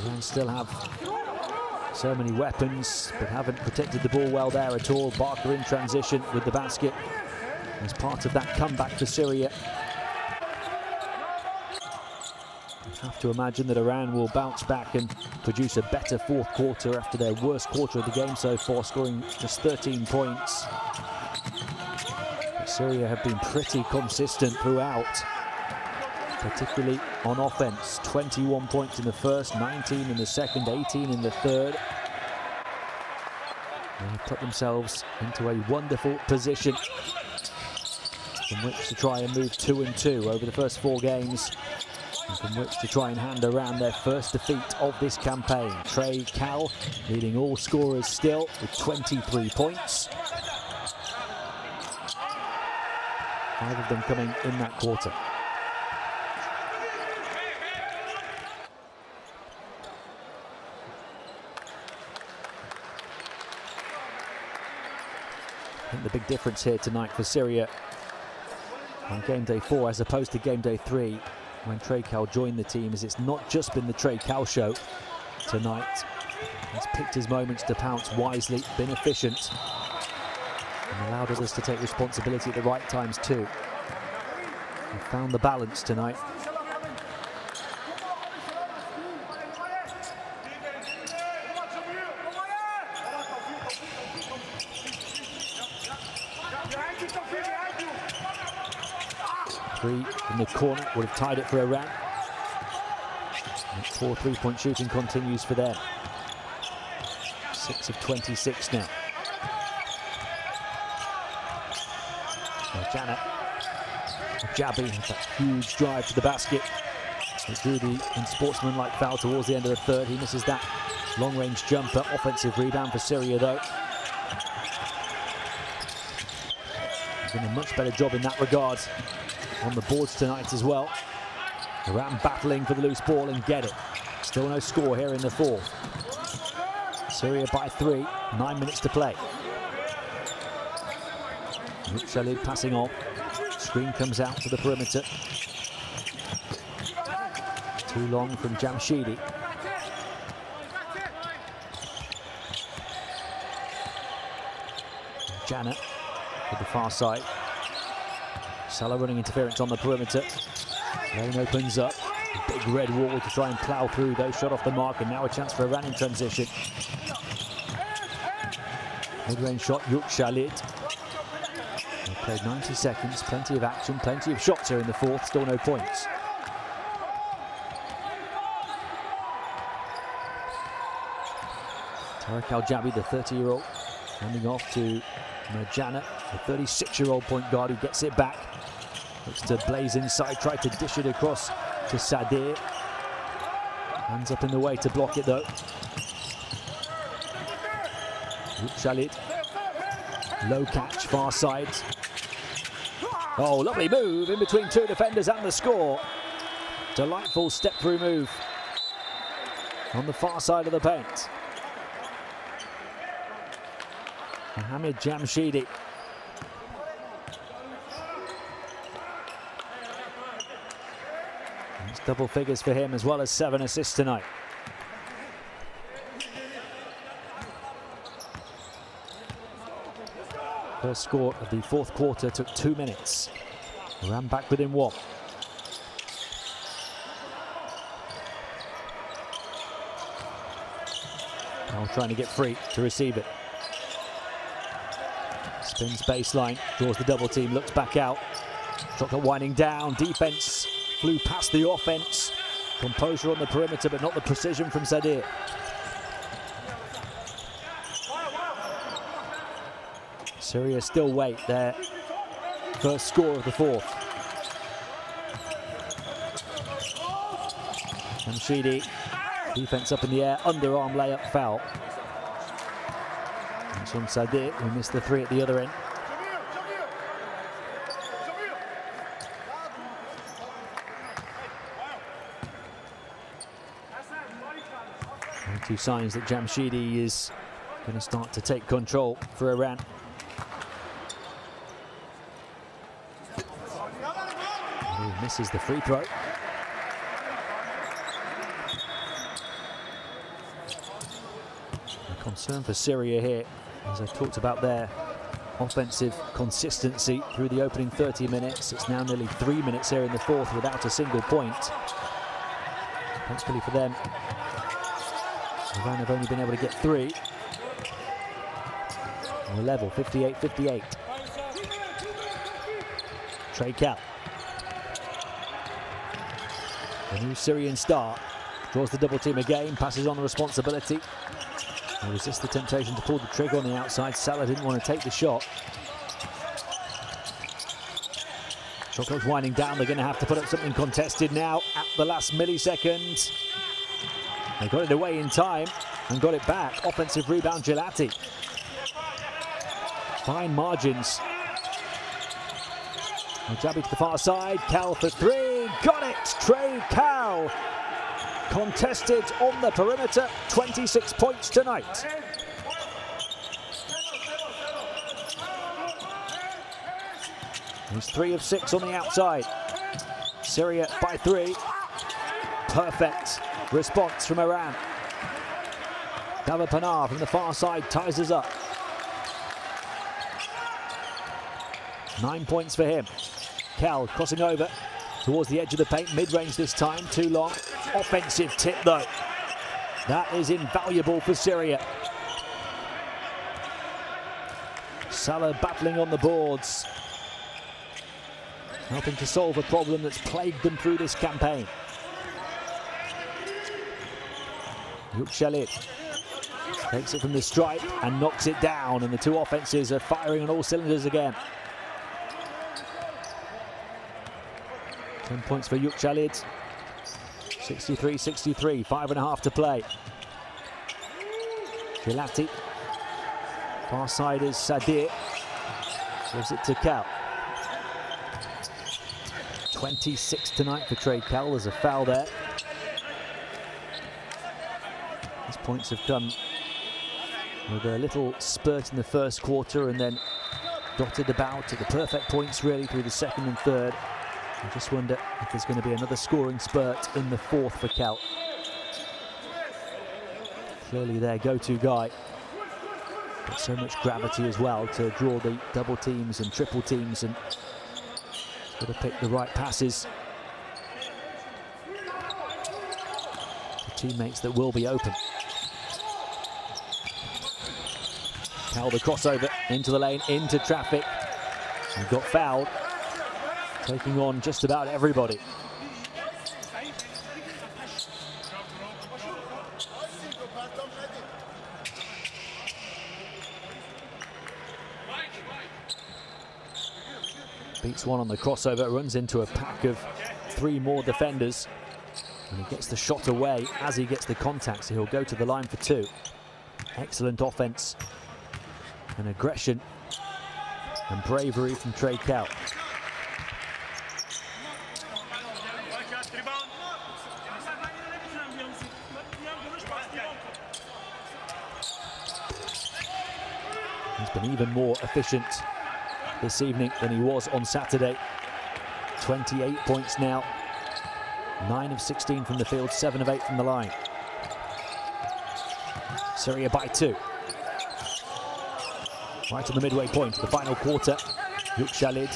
Iran still have so many weapons but haven't protected the ball well there at all. Barker in transition with the basket as part of that comeback for Syria. Have to imagine that Iran will bounce back and produce a better fourth quarter after their worst quarter of the game so far, scoring just 13 points. But Syria have been pretty consistent throughout, particularly on offense. 21 points in the first, 19 in the second, 18 in the third. They have put themselves into a wonderful position from which to try and move 2-2 over the first 4 games. And from which to try and hand around their first defeat of this campaign. Trey Cowell leading all scorers still with 23 points. 5 of them coming in that quarter. I think the big difference here tonight for Syria on game day 4 as opposed to game day 3 when Trey Cowell joined the team is it's not just been the Trey Cowell show tonight. He's picked his moments to pounce wisely, been efficient, and allowed others to take responsibility at the right times too. He found the balance tonight. Three in the corner would have tied it for Iran. And 4 3-point shooting continues for them. 6 of 26 now. Jabi had that huge drive to the basket. It drew the unsportsmanlike foul towards the end of the third. He misses that long-range jumper. Offensive rebound for Syria though. Done a much better job in that regard on the boards tonight as well. Iran battling for the loose ball and get it. Still no score here in the fourth. Syria by 3, 9 minutes to play. Khalid passing on. Screen comes out to the perimeter. Too long from Jamshidi. Janet to the far side. Salah running interference on the perimeter. Lane opens up. A big red wall to try and plough through, though. Shot off the mark, and now a chance for Iran in transition. Mid-range shot, Khalid. They've played 90 seconds, plenty of action, plenty of shots here in the fourth, still no points. Tarek Al-Jabi, the 30-year-old, handing off to Marjana, the 36-year-old point guard who gets it back. Looks to blaze inside, tried to dish it across to Sadir. Hands up in the way to block it though. Khalid. Low catch, far side. Oh, lovely move in between two defenders and the score. Delightful step-through move on the far side of the paint. Mohamed Jamshidi. It's double figures for him, as well as 7 assists tonight. First score of the fourth quarter took 2 minutes. Ran back within 1. Now trying to get free to receive it. Spins baseline, draws the double team, looks back out. Shot clock winding down, defense flew past the offense. Composure on the perimeter, but not the precision from Sadir. Syria still wait their first score of the fourth. Jamshidi, defense up in the air, underarm layup foul. It's on Sadir, who missed the 3 at the other end. And 2 signs that Jamshidi is going to start to take control for Iran. He misses the free throw. A concern for Syria here, as I talked about their offensive consistency through the opening 30 minutes. It's now nearly 3 minutes here in the fourth without a single point. Thankfully for them, Iran have only been able to get 3. On the level, 58-58. Trey Cal. The new Syrian star draws the double team again, passes on the responsibility. He resists the temptation to pull the trigger on the outside. Salah didn't want to take the shot. Shot clock's winding down. They're going to have to put up something contested now at the last millisecond. They got it away in time and got it back. Offensive rebound, Gelati. Fine margins. Jabi to the far side. Cal for 3. Got it! Trey Cal. Contested on the perimeter. 26 points tonight. He's 3 of 6 on the outside. Syria by 3. Perfect response from Iran. Davapanar from the far side ties us up. 9 points for him. Cal crossing over towards the edge of the paint, mid-range this time, too long. Offensive tip though. That is invaluable for Syria. Salah battling on the boards, helping to solve a problem that's plagued them through this campaign. Khalid takes it from the stripe and knocks it down, and the 2 offenses are firing on all cylinders again. 10 points for Khalid. 63-63, 5.5 to play. Gelati. Far side is Sadir. Gives it to Cal. 26 tonight for Trey Cal. There's a foul there. Points have come with a little spurt in the first quarter and then dotted about at the perfect points really through the second and third. I just wonder if there's going to be another scoring spurt in the fourth for Cal. Clearly their go-to guy. But so much gravity as well to draw the double teams and triple teams, and got to pick the right passes. The teammates that will be open. Cal the crossover into the lane, into traffic. He got fouled, taking on just about everybody. Beats one on the crossover, runs into a pack of three more defenders, and he gets the shot away as he gets the contact, so he'll go to the line for two. Excellent offense and aggression and bravery from Trey Cal. He's been even more efficient this evening than he was on Saturday. 28 points now, 9 of 16 from the field, 7 of 8 from the line. Syria by 2. Right on the midway point, the final quarter. Yuk Khalid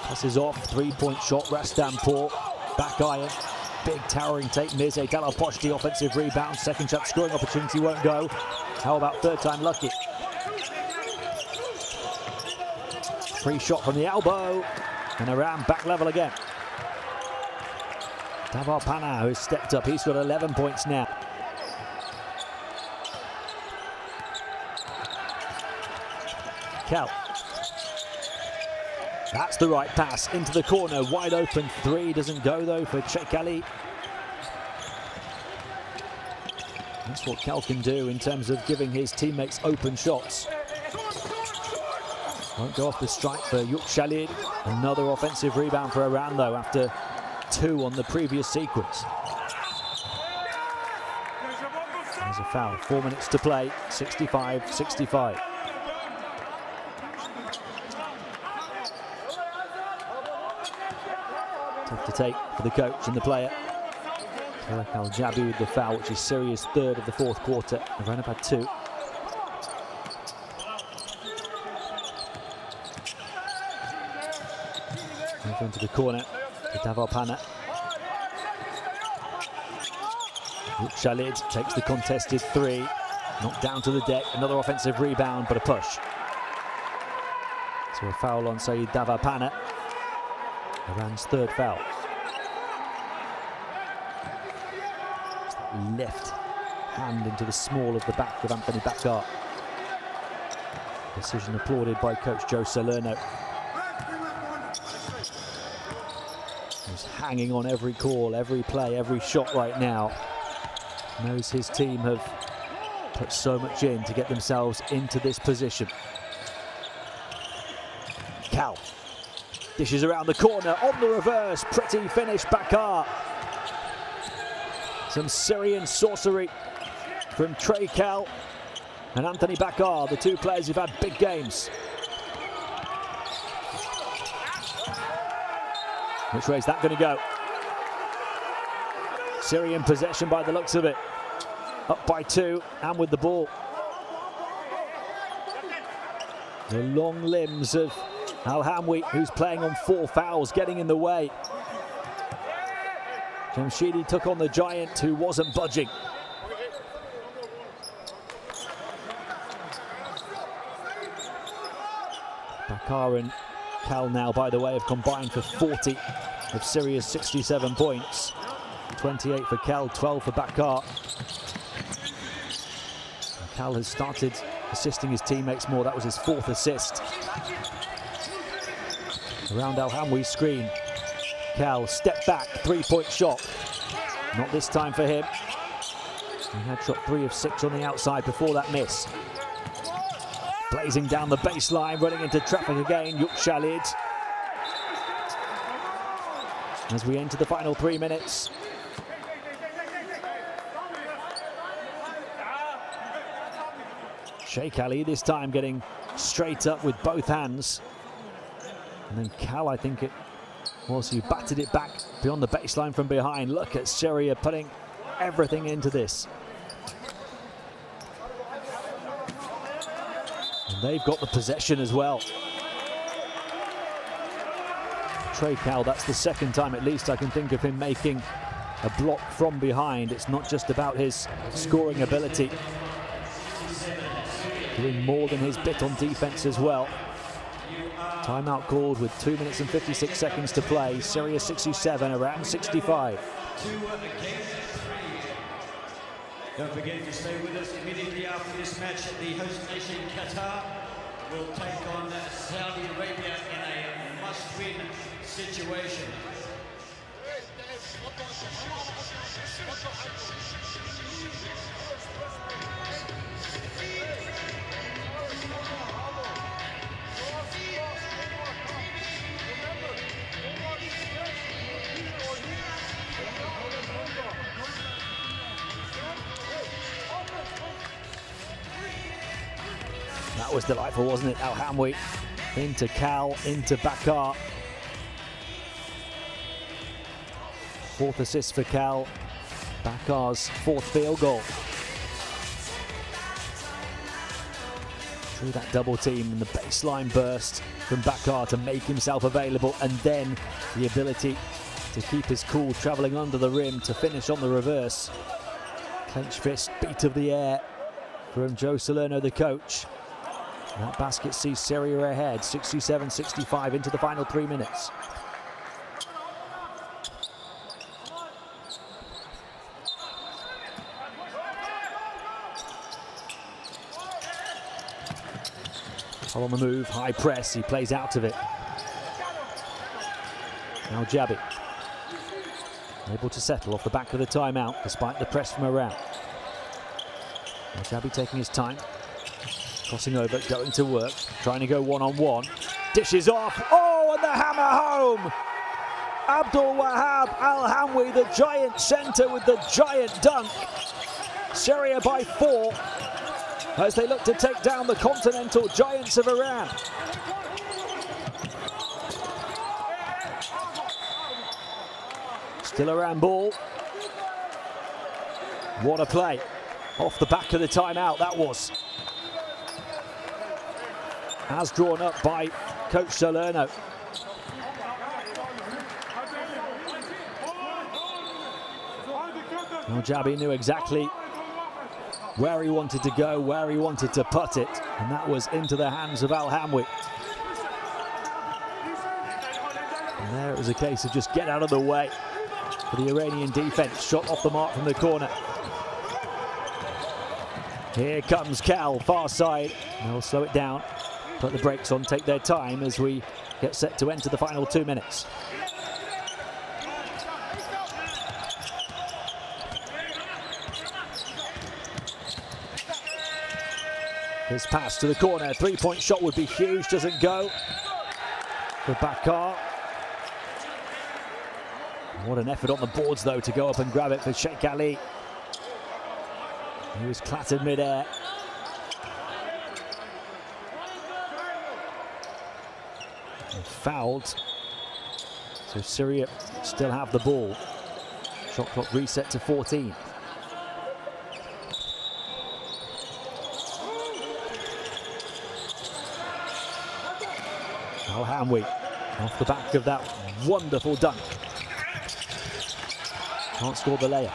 passes off, three-point shot, Rastampur, back iron, big towering take, Mirza Dalaposh, the offensive rebound, second shot scoring opportunity won't go. How about third time lucky? Free shot from the elbow, and around back level again. Davar Pana, who's stepped up, he's got 11 points now. Cal. That's the right pass into the corner, wide open three, doesn't go though for Chekali. That's what Cal can do in terms of giving his teammates open shots. Won't go off the strike for Yuk Khalid. Another offensive rebound for Iran though after 2 on the previous sequence. There's a foul, 4 minutes to play, 65-65. Tough to take for the coach and the player. Tarek Al-Jabi with the foul, which is Syria's third of the fourth quarter. Iran have had 2. Move into the corner to Davar Pana. Yuk Khalid takes the contested 3. Knocked down to the deck. Another offensive rebound, but a push. So a foul on Saeed Davar Pana. Iran's third foul. It's that left hand into the small of the back of Anthony Bakar. Decision applauded by coach Joe Salerno. He's hanging on every call, every play, every shot right now. Knows his team have put so much in to get themselves into this position. Cal dishes around the corner, on the reverse, pretty finish, Bakar. Some Syrian sorcery from Trey Cal and Anthony Bakar, the two players who've had big games. Which way is that going to go? Syrian possession by the looks of it. Up by 2 and with the ball. The long limbs of Al-Hamwi, who's playing on 4 fouls, getting in the way. Jamshidi took on the giant who wasn't budging. Bakar and Cal now, by the way, have combined for 40 of Syria's 67 points. 28 for Cal, 12 for Bakar. And Cal has started assisting his teammates more. That was his 4th assist. Around Al-Hamwi's screen. Cal, step back, 3-point shot. Not this time for him. He had shot 3 of 6 on the outside before that miss. Blazing down the baseline, running into traffic again, Yuk Khalid. As we enter the final 3 minutes. Sheikh Ali this time getting straight up with both hands. And then Cal, I think it was, who batted it back beyond the baseline from behind. Look at Syria putting everything into this. And they've got the possession as well. Trey Cal, that's the second time at least I can think of him making a block from behind. It's not just about his scoring ability. Doing more than his bit on defense as well. Timeout called with 2 minutes and 56 seconds to play. Syria 67, Iran 65. Don't forget to stay with us immediately after this match. The host nation, Qatar, will take on Saudi Arabia in a must-win situation. That was delightful, wasn't it? Al-Hamwi into Cal, into Bakar. Fourth assist for Cal. Bakar's fourth field goal. Through that double team and the baseline burst from Bakar to make himself available, and then the ability to keep his cool travelling under the rim to finish on the reverse. Clenched fist, beat of the air from Joe Salerno, the coach. That basket sees Syria ahead, 67-65 into the final 3 minutes. On the move, high press, he plays out of it. Now Jabi, able to settle off the back of the timeout despite the press from around. Now Jabi taking his time. Crossing over, going to work, trying to go one-on-one. Dishes off, oh, and the hammer home! Abdul Wahab Al-Hamwi, the giant centre with the giant dunk. Syria by 4 as they look to take down the continental giants of Iran. Still Iran ball. What a play. Off the back of the timeout, that was. As drawn up by Coach Salerno. Well, Jabi knew exactly where he wanted to go, where he wanted to put it, and that was into the hands of Al-Hamwi. And there it was a case of just get out of the way for the Iranian defense. Shot off the mark from the corner. Here comes Cal, far side. They'll slow it down, put the brakes on, take their time as we get set to enter the final 2 minutes. His pass to the corner, three-point shot would be huge, doesn't go. For Bakar. What an effort on the boards though to go up and grab it for Sheikh Ali. He was clattered mid-air. And fouled. So Syria still have the ball. Shot clock reset to 14. Al-Hamwi off the back of that wonderful dunk. Can't score the layup.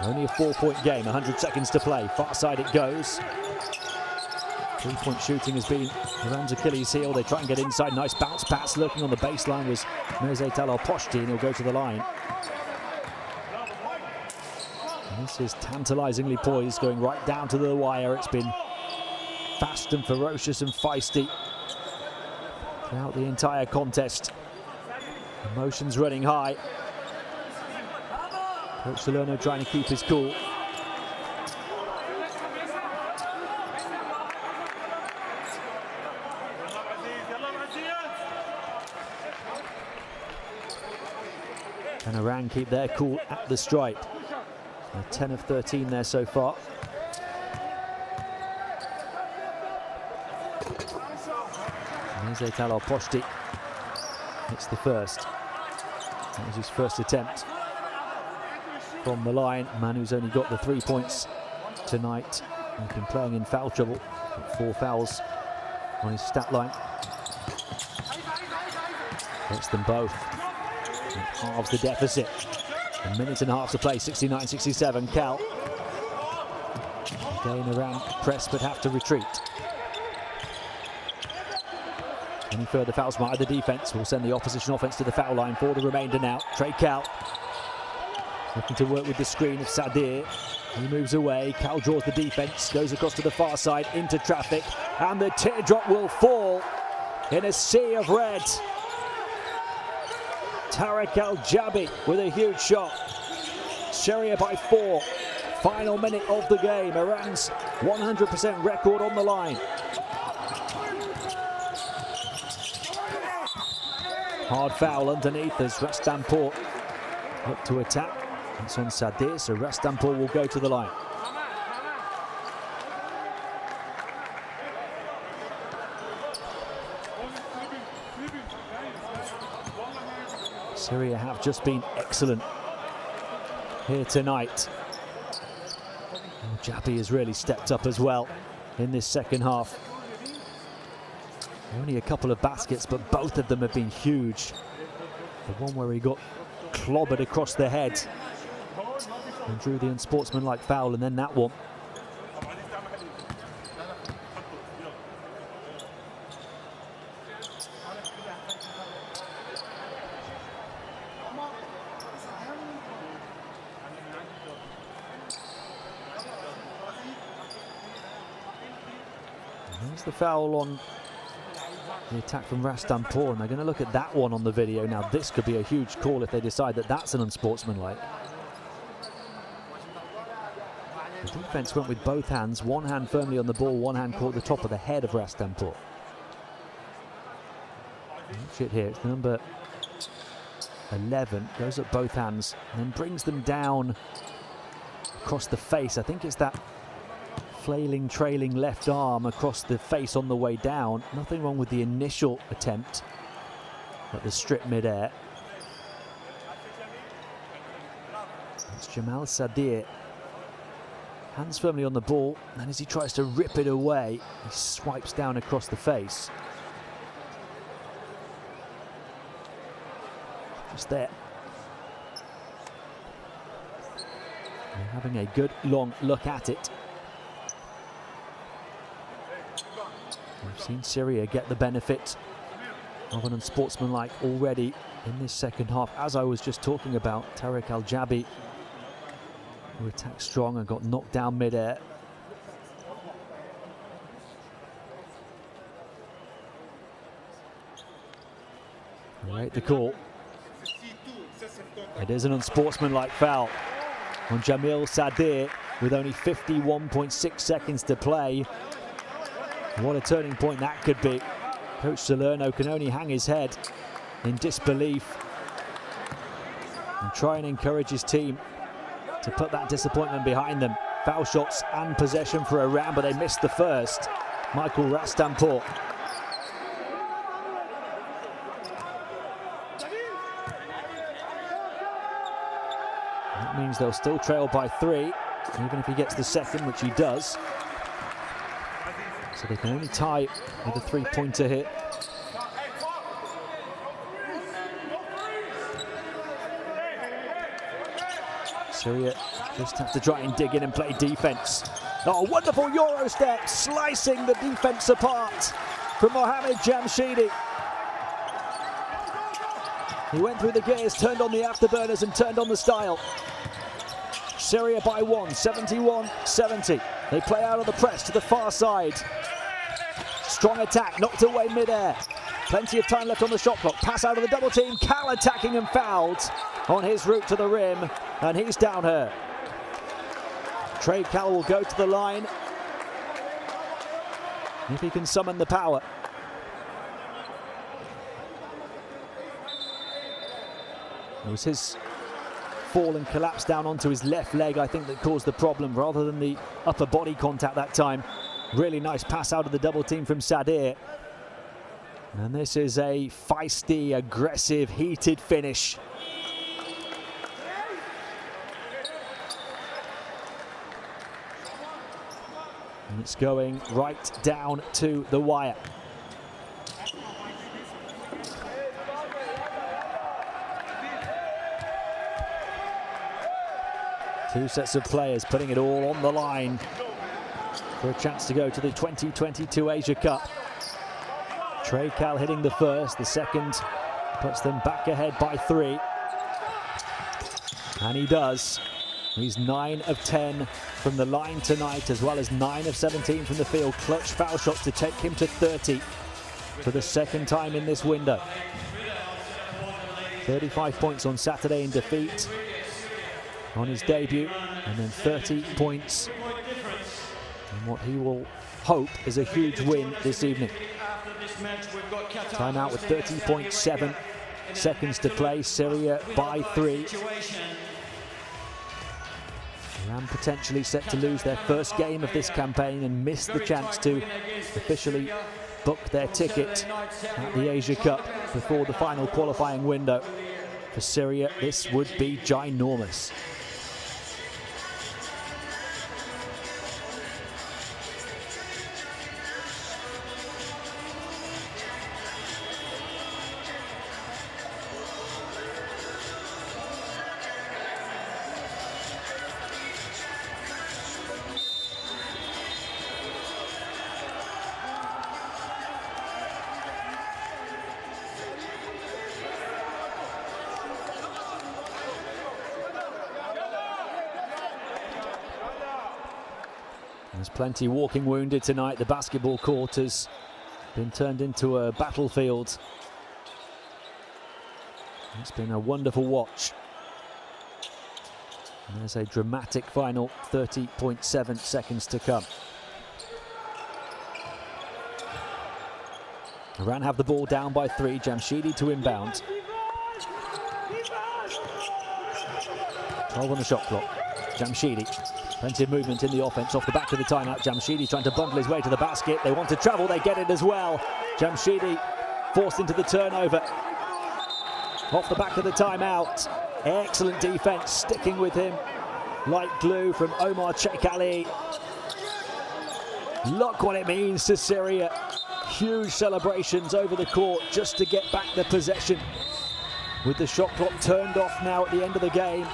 Only a 4-point game, 100 seconds to play. Far side it goes. Three-point shooting has been Iran's Achilles heel. They try and get inside. Nice bounce pass. Lurking on the baseline was Mirzet Al-Poshti, and he'll go to the line. This is tantalizingly poised, going right down to the wire. It's been fast and ferocious and feisty throughout the entire contest. Emotions running high. Coach Salerno trying to keep his cool. Can Iran keep their cool at the stripe? 10 of 13 there so far. Nezet Al-Poshti hits the first. That was his first attempt from the line. Man who's only got the 3 points tonight. He's been playing in foul trouble. Got 4 fouls on his stat line. Hits them both. It halves the deficit. A minute and a half to play, 69-67. Cal again around press but have to retreat. Any further fouls by the defense will send the opposition offense to the foul line for the remainder now. Trey Cal looking to work with the screen of Sadir. He moves away. Cal draws the defense, goes across to the far side into traffic, and the teardrop will fall in a sea of red. Tarek Al-Jabi with a huge shot. Syria by 4. Final minute of the game. Iran's 100% record on the line. Hard foul underneath as Rastampur look to attack. It's on Sadir, so Rastampur will go to the line. Syria have just been excellent here tonight. Jabi has really stepped up as well in this second half. Only a couple of baskets, but both of them have been huge. The one where he got clobbered across the head and drew the unsportsmanlike foul, and then that one. There's the foul on the attack from Rastampur, and they're going to look at that one on the video. Now this could be a huge call if they decide that that's an unsportsmanlike. The defense went with both hands, one hand firmly on the ball, one hand caught the top of the head of Rastampur. Watch it here, it's number 11, goes at both hands and then brings them down across the face. I think it's that flailing, trailing left arm across the face on the way down. Nothing wrong with the initial attempt at the strip mid-air. It's Jamal Sadir. Hands firmly on the ball, and as he tries to rip it away, he swipes down across the face. Just there. And having a good long look at it. We've seen Syria get the benefit of an unsportsmanlike already in this second half. As I was just talking about, Tarek Al-Jabi, who attacked strong and got knocked down mid-air. Right, the call. It is an unsportsmanlike foul on Jamil Sadir with only 51.6 seconds to play. What a turning point that could be. Coach Salerno can only hang his head in disbelief and try and encourage his team to put that disappointment behind them. Foul shots and possession for Iran, but they missed the first. Michael Rastampur. That means they'll still trail by 3, even if he gets the second, which he does. So they can only tie with a 3-pointer hit. Syria just have to try and dig in and play defense. Oh, wonderful Euro step, slicing the defense apart from Mohamed Jamshidi. He went through the gears, turned on the afterburners and turned on the style. Syria by 1, 71-70. They play out of the press to the far side. Strong attack, knocked away mid-air. Plenty of time left on the shot clock. Pass out of the double team. Cal attacking and fouled on his route to the rim, and he's down her. Trey Cal will go to the line if he can summon the power. It was his fall and collapse down onto his left leg, I think, that caused the problem rather than the upper body contact that time. Really nice pass out of the double team from Sadir. And this is a feisty, aggressive, heated finish. And it's going right down to the wire. Two sets of players putting it all on the line for a chance to go to the 2022 Asia Cup. Trey Cal hitting the first, the second puts them back ahead by 3. And he does. He's 9 of 10 from the line tonight, as well as 9 of 17 from the field. Clutch foul shots to take him to 30 for the second time in this window. 35 points on Saturday in defeat on his debut, and then 30 points in what he will hope is a huge win this evening. Timeout with 30.7 seconds to play. Syria by 3. Iran potentially set to lose their first game of this campaign and miss the chance to officially book their ticket at the Asia Cup before the final qualifying window. For Syria, this would be ginormous. There's plenty walking wounded tonight. The basketball court has been turned into a battlefield. It's been a wonderful watch. And there's a dramatic final 30.7 seconds to come. Iran have the ball down by 3. Jamshidi to inbound. 12 on the shot clock. Jamshidi. Plenty of movement in the offense off the back of the timeout. Jamshidi trying to bundle his way to the basket. They want to travel, they get it as well. Jamshidi forced into the turnover. Off the back of the timeout. Excellent defense, sticking with him like glue from Omar Sheikh Ali. Look what it means to Syria. Huge celebrations over the court just to get back the possession. With the shot clock turned off now at the end of the game.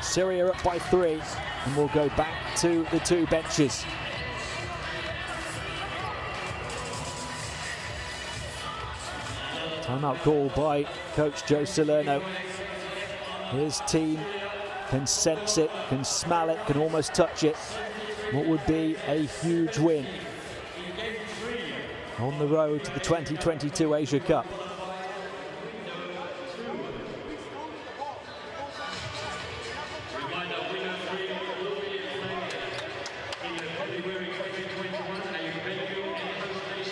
Syria up by 3. And we'll go back to the 2 benches. Timeout call by coach Joe Salerno. His team can sense it, can smell it, can almost touch it. What would be a huge win on the road to the 2022 Asia Cup.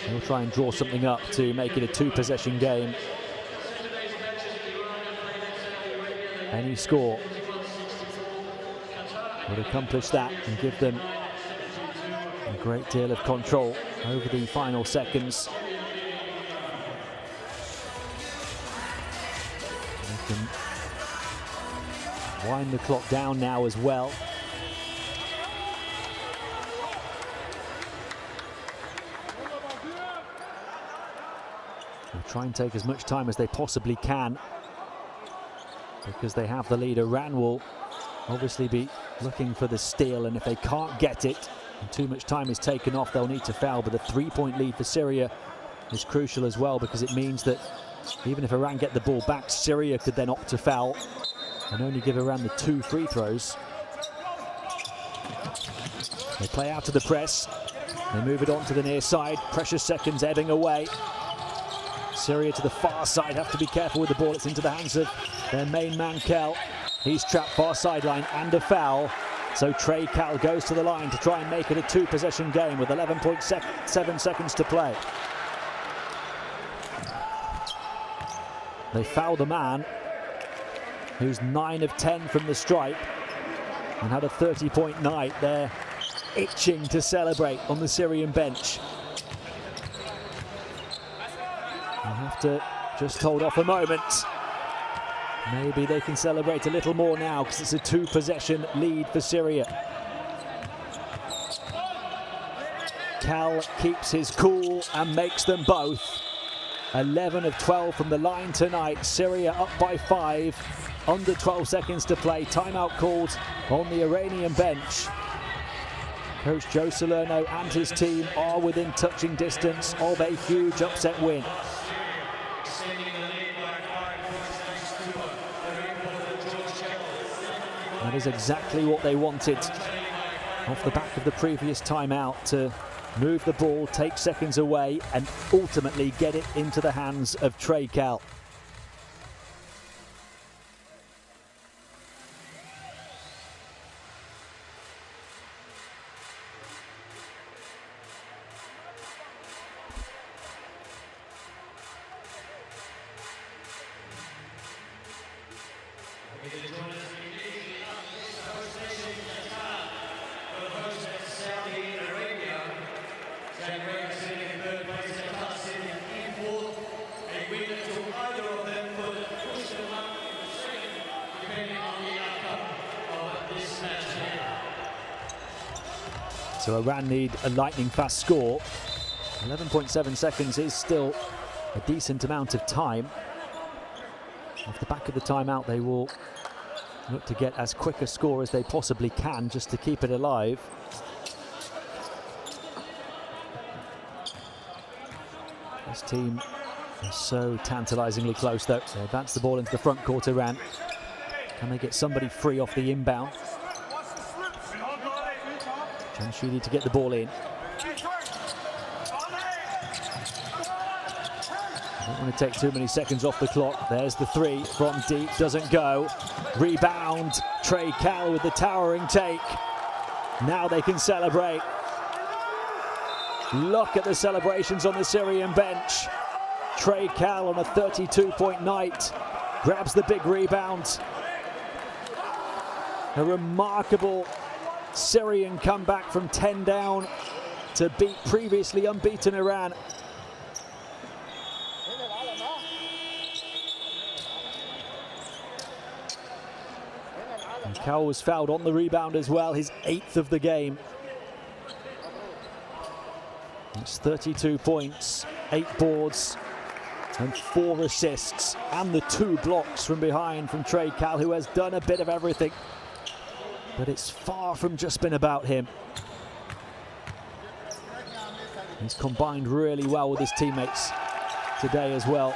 We'll try and draw something up to make it a 2-possession game. Any score would accomplish that and give them a great deal of control over the final seconds. They can wind the clock down now as well. Try and take as much time as they possibly can because they have the lead. Iran will obviously be looking for the steal, and if they can't get it and too much time is taken off, they'll need to foul. But the 3-point lead for Syria is crucial as well, because it means that even if Iran get the ball back, Syria could then opt to foul and only give Iran the 2 free throws. They play out to the press, they move it on to the near side, precious seconds ebbing away. Syria to the far side, have to be careful with the ball. It's into the hands of their main man, Kel. He's trapped far sideline and a foul. So Trey Cal goes to the line to try and make it a 2-possession game with 11.7 seconds to play. They foul the man, who's 9 of 10 from the stripe and had a 30-point night. They're itching to celebrate on the Syrian bench. They'll have to just hold off a moment. Maybe they can celebrate a little more now because it's a 2-possession lead for Syria. Cal keeps his cool and makes them both. 11 of 12 from the line tonight. Syria up by 5. Under 12 seconds to play. Timeout called on the Iranian bench. Coach Joe Salerno and his team are within touching distance of a huge upset win. That is exactly what they wanted off the back of the previous timeout, to move the ball, take seconds away, and ultimately get it into the hands of Trey Cal. So Iran need a lightning-fast score. 11.7 seconds is still a decent amount of time. Off the back of the timeout, they will look to get as quick a score as they possibly can just to keep it alive. This team is so tantalisingly close, though. They advance the ball into the front court, Iran. Can they get somebody free off the inbound? Jamshidi to get the ball in. Don't want to take too many seconds off the clock. There's the 3 from deep, doesn't go. Rebound, Trey Cal with the towering take. Now they can celebrate. Look at the celebrations on the Syrian bench. Trey Cal on a 32-point night grabs the big rebound. A remarkable Syrian comeback from 10 down to beat previously unbeaten Iran. And Cal was fouled on the rebound as well, his 8th of the game. It's 32 points, 8 boards and 4 assists, and the 2 blocks from behind from Trey Cal, who has done a bit of everything. But it's far from just been about him. He's combined really well with his teammates today as well.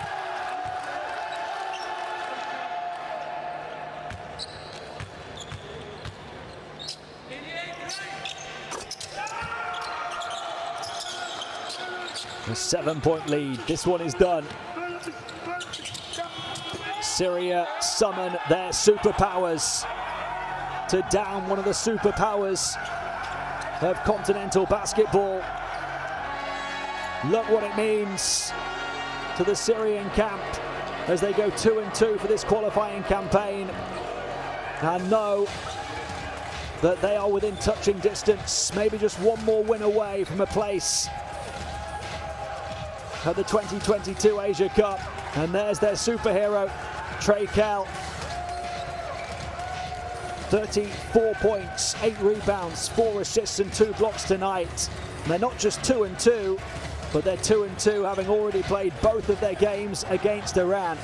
A 7-point lead. This one is done. Syria summon their superpowers to down one of the superpowers of continental basketball. Look what it means to the Syrian camp as they go 2-2 for this qualifying campaign, and know that they are within touching distance, maybe just one more win away from a place at the 2022 Asia Cup. And there's their superhero, Trey Cal. 34 points, 8 rebounds, 4 assists and 2 blocks tonight. And they're not just 2-2, but they're 2-2 having already played both of their games against Iran.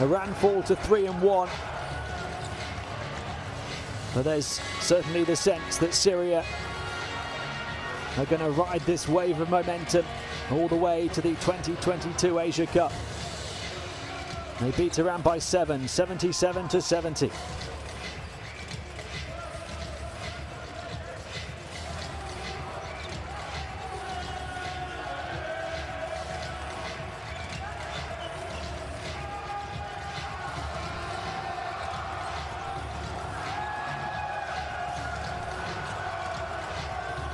Iran fall to 3-1. But there's certainly the sense that Syria are going to ride this wave of momentum all the way to the 2022 Asia Cup. They beat Iran by 7, 77-70.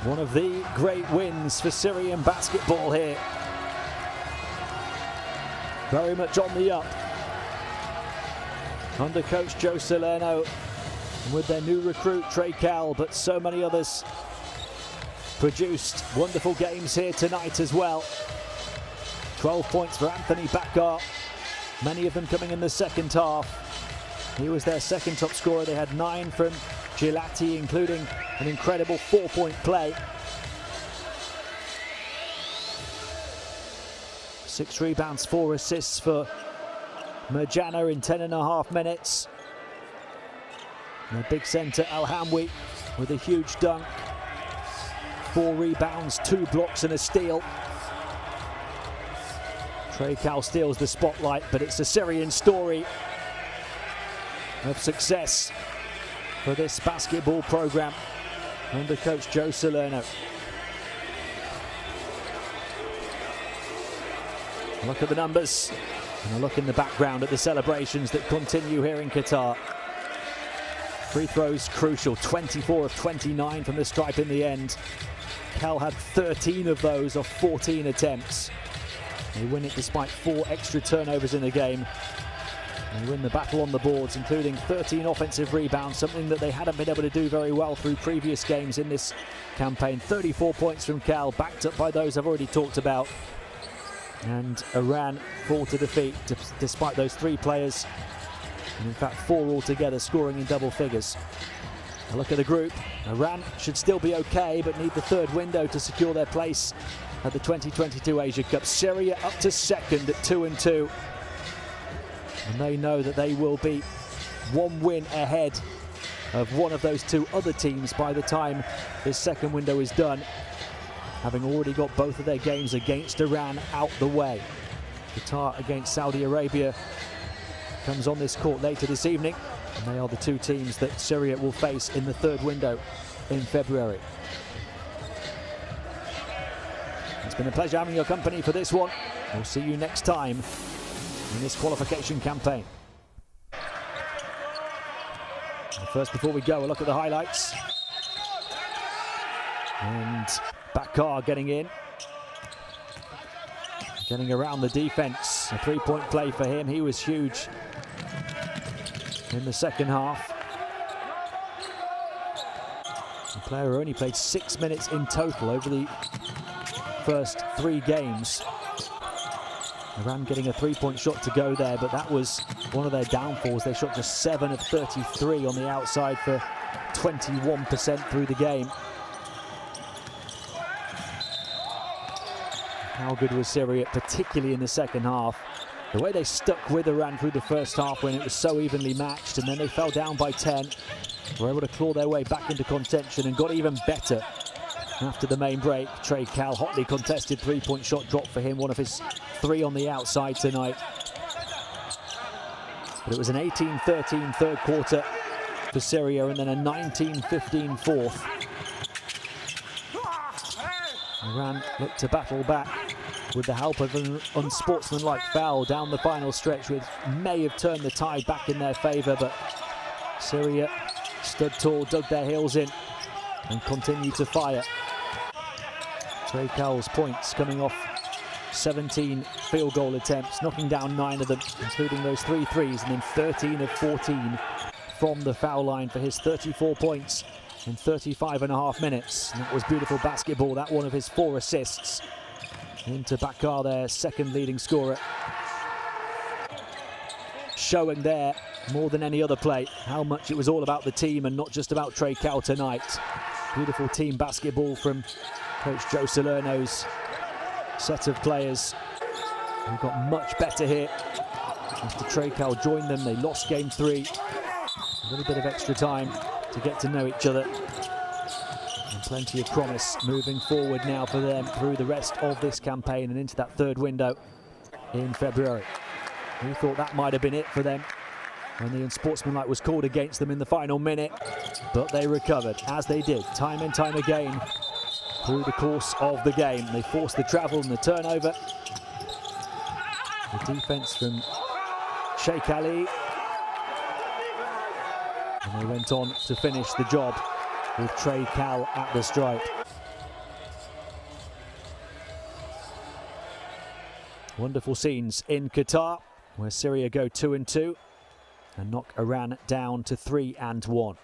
One of the great wins for Syrian basketball here. very much on the up under coach Joe Salerno, and with their new recruit Trey Cal, but so many others produced wonderful games here tonight as well. 12 points for Anthony Bakar, many of them coming in the second half. He was their second top scorer. They had 9 from Gilati, including an incredible 4-point play. 6 rebounds, 4 assists for Merjana in 10.5 minutes. And the big centre Al-Hamwi with a huge dunk. 4 rebounds, 2 blocks and a steal. Trey Cal steals the spotlight, but it's a Syrian story of success for this basketball program under coach Joe Salerno. Look at the numbers, and a look in the background at the celebrations that continue here in Qatar. Free throws crucial, 24 of 29 from the stripe in the end. Cal had 13 of those off 14 attempts. They win it despite 4 extra turnovers in the game. They win the battle on the boards, including 13 offensive rebounds, something that they hadn't been able to do very well through previous games in this campaign. 34 points from Cal, backed up by those I've already talked about. And Iran fall to defeat despite those 3 players, and in fact 4 altogether, scoring in double figures. A look at the group. Iran should still be okay, but need the 3rd window to secure their place at the 2022 Asia Cup. Syria up to 2nd at 2-2. And they know that they will be 1 win ahead of one of those 2 other teams by the time this 2nd window is done, having already got both of their games against Iran out the way. Qatar against Saudi Arabia comes on this court later this evening, and they are the 2 teams that Syria will face in the 3rd window in February. It's been a pleasure having your company for this one. We'll see you next time in this qualification campaign. And first, before we go, a look at the highlights. And Bakar getting in, getting around the defense. A 3-point play for him. He was huge in the second half. The player who only played 6 minutes in total over the first 3 games. Iran getting a 3-point shot to go there, but that was one of their downfalls. They shot just 7 of 33 on the outside for 21% through the game. How good was Syria, particularly in the second half? The way they stuck with Iran through the first half when it was so evenly matched, and then they fell down by 10. Were able to claw their way back into contention and got even better after the main break. Trey Cal, hotly contested 3-point shot dropped for him, one of his 3 on the outside tonight. But it was an 18-13 third quarter for Syria, and then a 19-15 fourth. Iran looked to battle back with the help of an unsportsmanlike foul down the final stretch, which may have turned the tide back in their favour, but Syria stood tall, dug their heels in, and continued to fire. Trey Cal's points coming off 17 field goal attempts, knocking down 9 of them, including those 3 threes, and then 13 of 14 from the foul line for his 34 points in 35.5 minutes. And that was beautiful basketball, that one of his 4 assists. Into Bakar, their 2nd leading scorer. Showing there, more than any other play, how much it was all about the team and not just about Trey Cal tonight. Beautiful team basketball from Coach Joe Salerno's set of players, who got much better here after Trey Cal joined them. They lost game 3. A little bit of extra time to get to know each other. And plenty of promise moving forward now for them through the rest of this campaign and into that 3rd window in February. We thought that might have been it for them when the unsportsmanlike was called against them in the final minute, but they recovered, as they did time and time again through the course of the game. They forced the travel and the turnover. The defense from Sheikh Ali, and they went on to finish the job with Trey Cal at the stripe. Wonderful scenes in Qatar, where Syria go 2-2 and knock Iran down to 3-1.